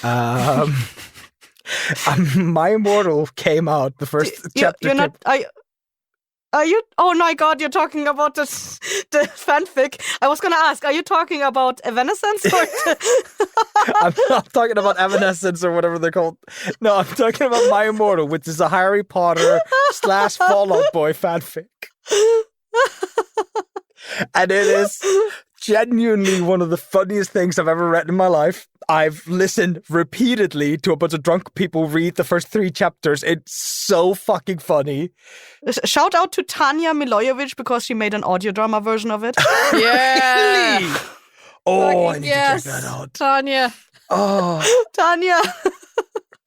My Immortal came out, the first chapter. You're not... Are you? Oh my God! You're talking about the fanfic. I was gonna ask. Are you talking about Evanescence? Or I'm not talking about Evanescence or whatever they're called. No, I'm talking about My Immortal, which is a Harry Potter / Fall Out Boy fanfic, and it is genuinely one of the funniest things I've ever read in my life. I've listened repeatedly to a bunch of drunk people read the first 3 chapters. It's so fucking funny. Shout out to Tanya Milojevic because she made an audio drama version of it. Yeah. Really? Oh, I need to check Yes, that out. Tanya. Oh, Tanya.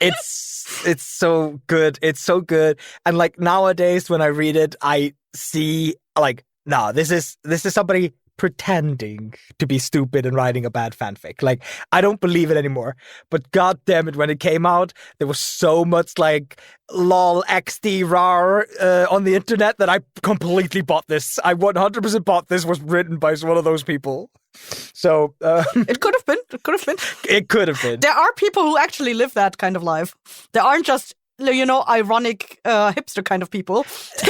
it's so good. It's so good. And like nowadays when I read it, I see like, no, this is somebody pretending to be stupid and writing a bad fanfic. Like, I don't believe it anymore. But god damn it, when it came out, there was so much like lol xd rar on the internet that I completely bought this. I 100% bought this was written by one of those people. So It could have been. It could have been. There are people who actually live that kind of life. There aren't just, ironic hipster kind of people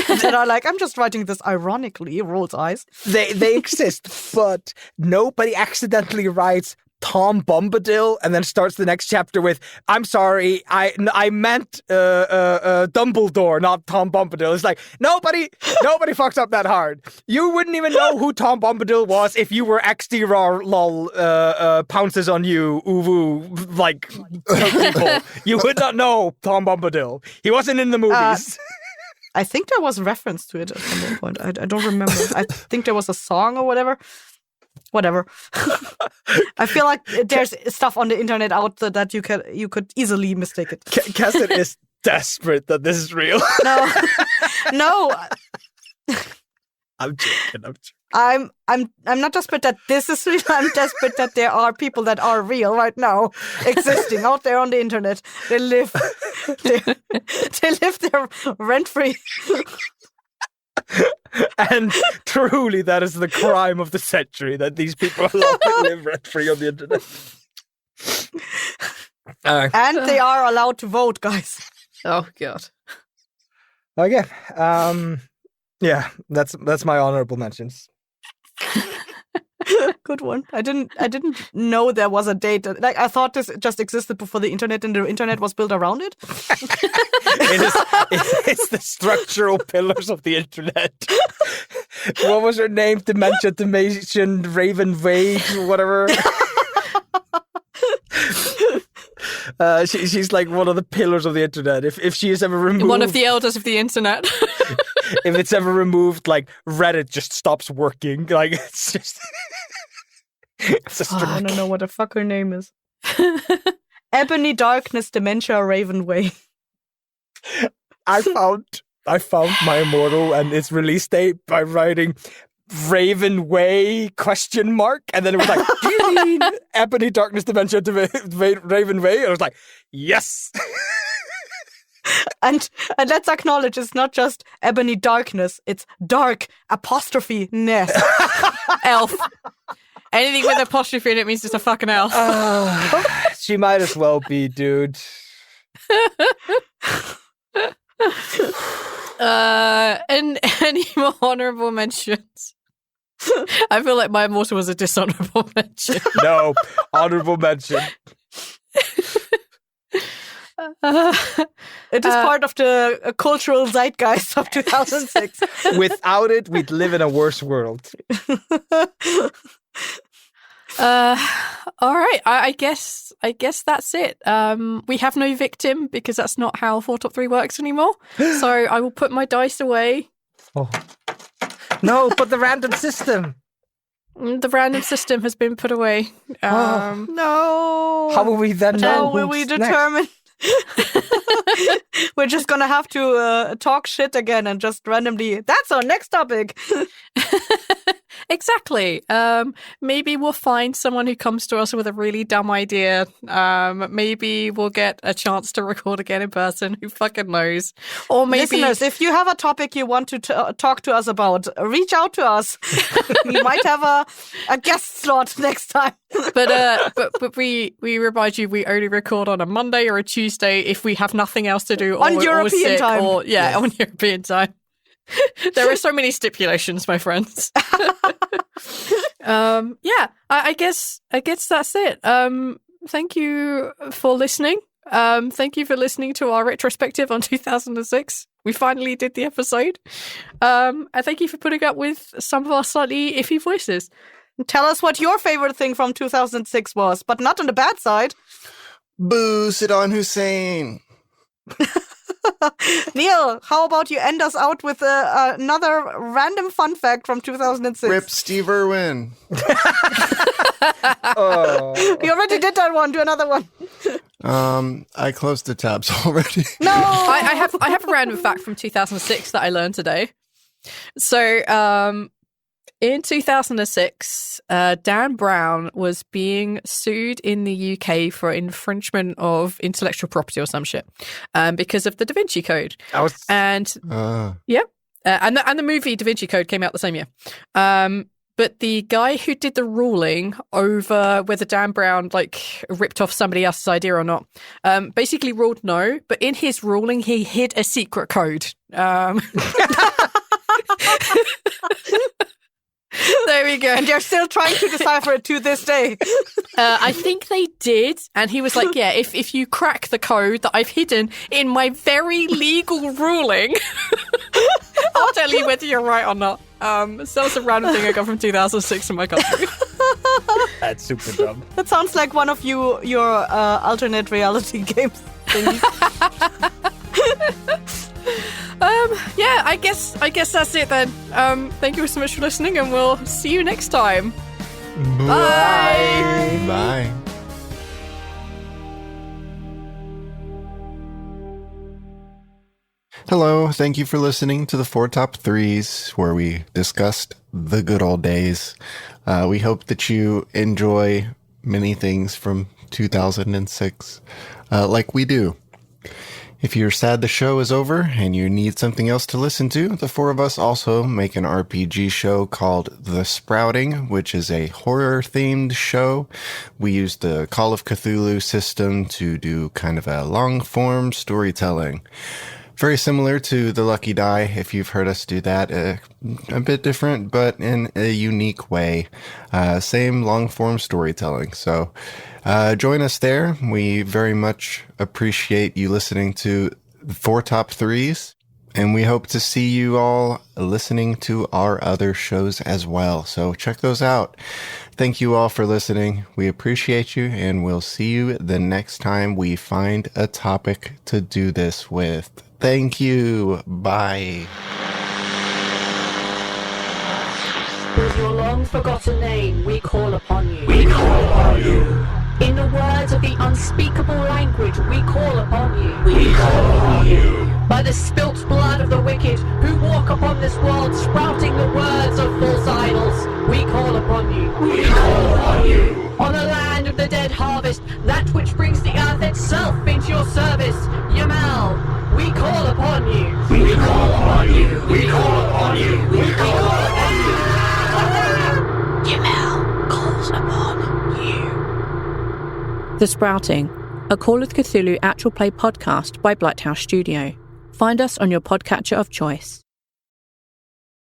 that are like, I'm just writing this ironically, rolls eyes. They exist, but nobody accidentally writes Tom Bombadil and then starts the next chapter with, I'm sorry, I meant Dumbledore, not Tom Bombadil. It's like, nobody fucks up that hard. You wouldn't even know who Tom Bombadil was if you were XD raw lol pounces on you, uwu, like people. You would not know Tom Bombadil. He wasn't in the movies. I think there was a reference to it at some point. I don't remember. I think there was a song or whatever. I feel like there's stuff on the internet out there that you could easily mistake it. Cassidy is desperate that this is real. No. I'm joking. I'm not desperate that this is real. I'm desperate that there are people that are real right now, existing out there on the internet. They live there rent free. And truly, that is the crime of the century, that these people live rent-free on the internet. And they are allowed to vote, guys. Oh, God. Okay. Yeah, that's my honorable mentions. Good one. I didn't know there was a date. Like, I thought this just existed before the internet and the internet was built around it. It's the structural pillars of the internet. What was her name? Dementia, Raven Wade, whatever. She's like one of the pillars of the internet. If she is ever removed, one of the elders of the internet. If it's ever removed, like Reddit just stops working. Like it's just. I want to know what the fuck her name is. Ebony Darkness Dementia Ravenway. I found my immortal and its release date by writing Ravenway ? And then it was like, do you mean Ebony Darkness Dementia Ravenway? And I was like, yes. And let's acknowledge it's not just Ebony Darkness, it's dark apostrophe ness. Elf. Anything with apostrophe in it means it's a fucking elf. She might as well be, dude. And any more honorable mentions? I feel like my immortal was a dishonorable mention. No, honorable mention. It is part of the cultural zeitgeist of 2006. Without it, we'd live in a worse world. All right. I guess that's it. We have no victim because that's not how 4 Top 3 works anymore. So I will put my dice away. Oh. No, but the random system. The random system has been put away. No. How will we then know? How will we determine? We're just gonna have to talk shit again and just randomly. That's our next topic. Exactly. Maybe we'll find someone who comes to us with a really dumb idea. Maybe we'll get a chance to record again in person. Who fucking knows? Or maybe listeners, if you have a topic you want to talk to us about, reach out to us. We might have a guest slot next time. But we remind you we only record on a Monday or a Tuesday if we have nothing else to do on European time. On European time. There are so many stipulations, my friends. I guess that's it. Thank you for listening. Thank you for listening to our retrospective on 2006. We finally did the episode. And thank you for putting up with some of our slightly iffy voices. Tell us what your favorite thing from 2006 was, but not on the bad side. Boo, Saddam Hussein. Neil, how about you end us out with another random fun fact from 2006? Rip Steve Irwin. Oh. You already did that one. Do another one. I closed the tabs already. No! I have a random fact from 2006 that I learned today. So, in 2006, Dan Brown was being sued in the UK for infringement of intellectual property or some shit because of the Da Vinci Code. And the movie Da Vinci Code came out the same year. But the guy who did the ruling over whether Dan Brown ripped off somebody else's idea or not, basically ruled no. But in his ruling, he hid a secret code. There we go. And they're still trying to decipher it to this day. I think they did. And he was like, yeah, if you crack the code that I've hidden in my very legal ruling, I'll tell you whether you're right or not. So that was a random thing I got from 2006 in my country. That's super dumb. That sounds like one of your alternate reality games things. Yeah, I guess that's it then. Thank you so much for listening, and we'll see you next time. Bye. Bye. Hello, thank you for listening to the 4 Top 3s, where we discussed the good old days. We hope that you enjoy many things from 2006, like we do. If you're sad the show is over and you need something else to listen to, the 4 of us also make an RPG show called The Sprouting, which is a horror-themed show. We use the Call of Cthulhu system to do kind of a long-form storytelling. Very similar to The Lucky Die, if you've heard us do that. A bit different, but in a unique way. Same long-form storytelling. So join us there. We very much appreciate you listening to the 4 Top 3s. And we hope to see you all listening to our other shows as well. So check those out. Thank you all for listening. We appreciate you, and we'll see you the next time we find a topic to do this with. Thank you. Bye. With your long-forgotten name, we call upon you. We call upon you. In the words of the unspeakable language, we call upon you. We call upon you. By the spilt blood of the wicked, who walk upon this world, sprouting the words of false idols, we call upon you. We call upon you. On the land of the dead harvest, that which brings the earth itself into your service, Yamal, we call upon you. We call upon you. We call upon you. We call upon you. Yamal calls upon you. The Sprouting, a Call of Cthulhu actual play podcast by Blighthouse Studio. Find us on your podcatcher of choice.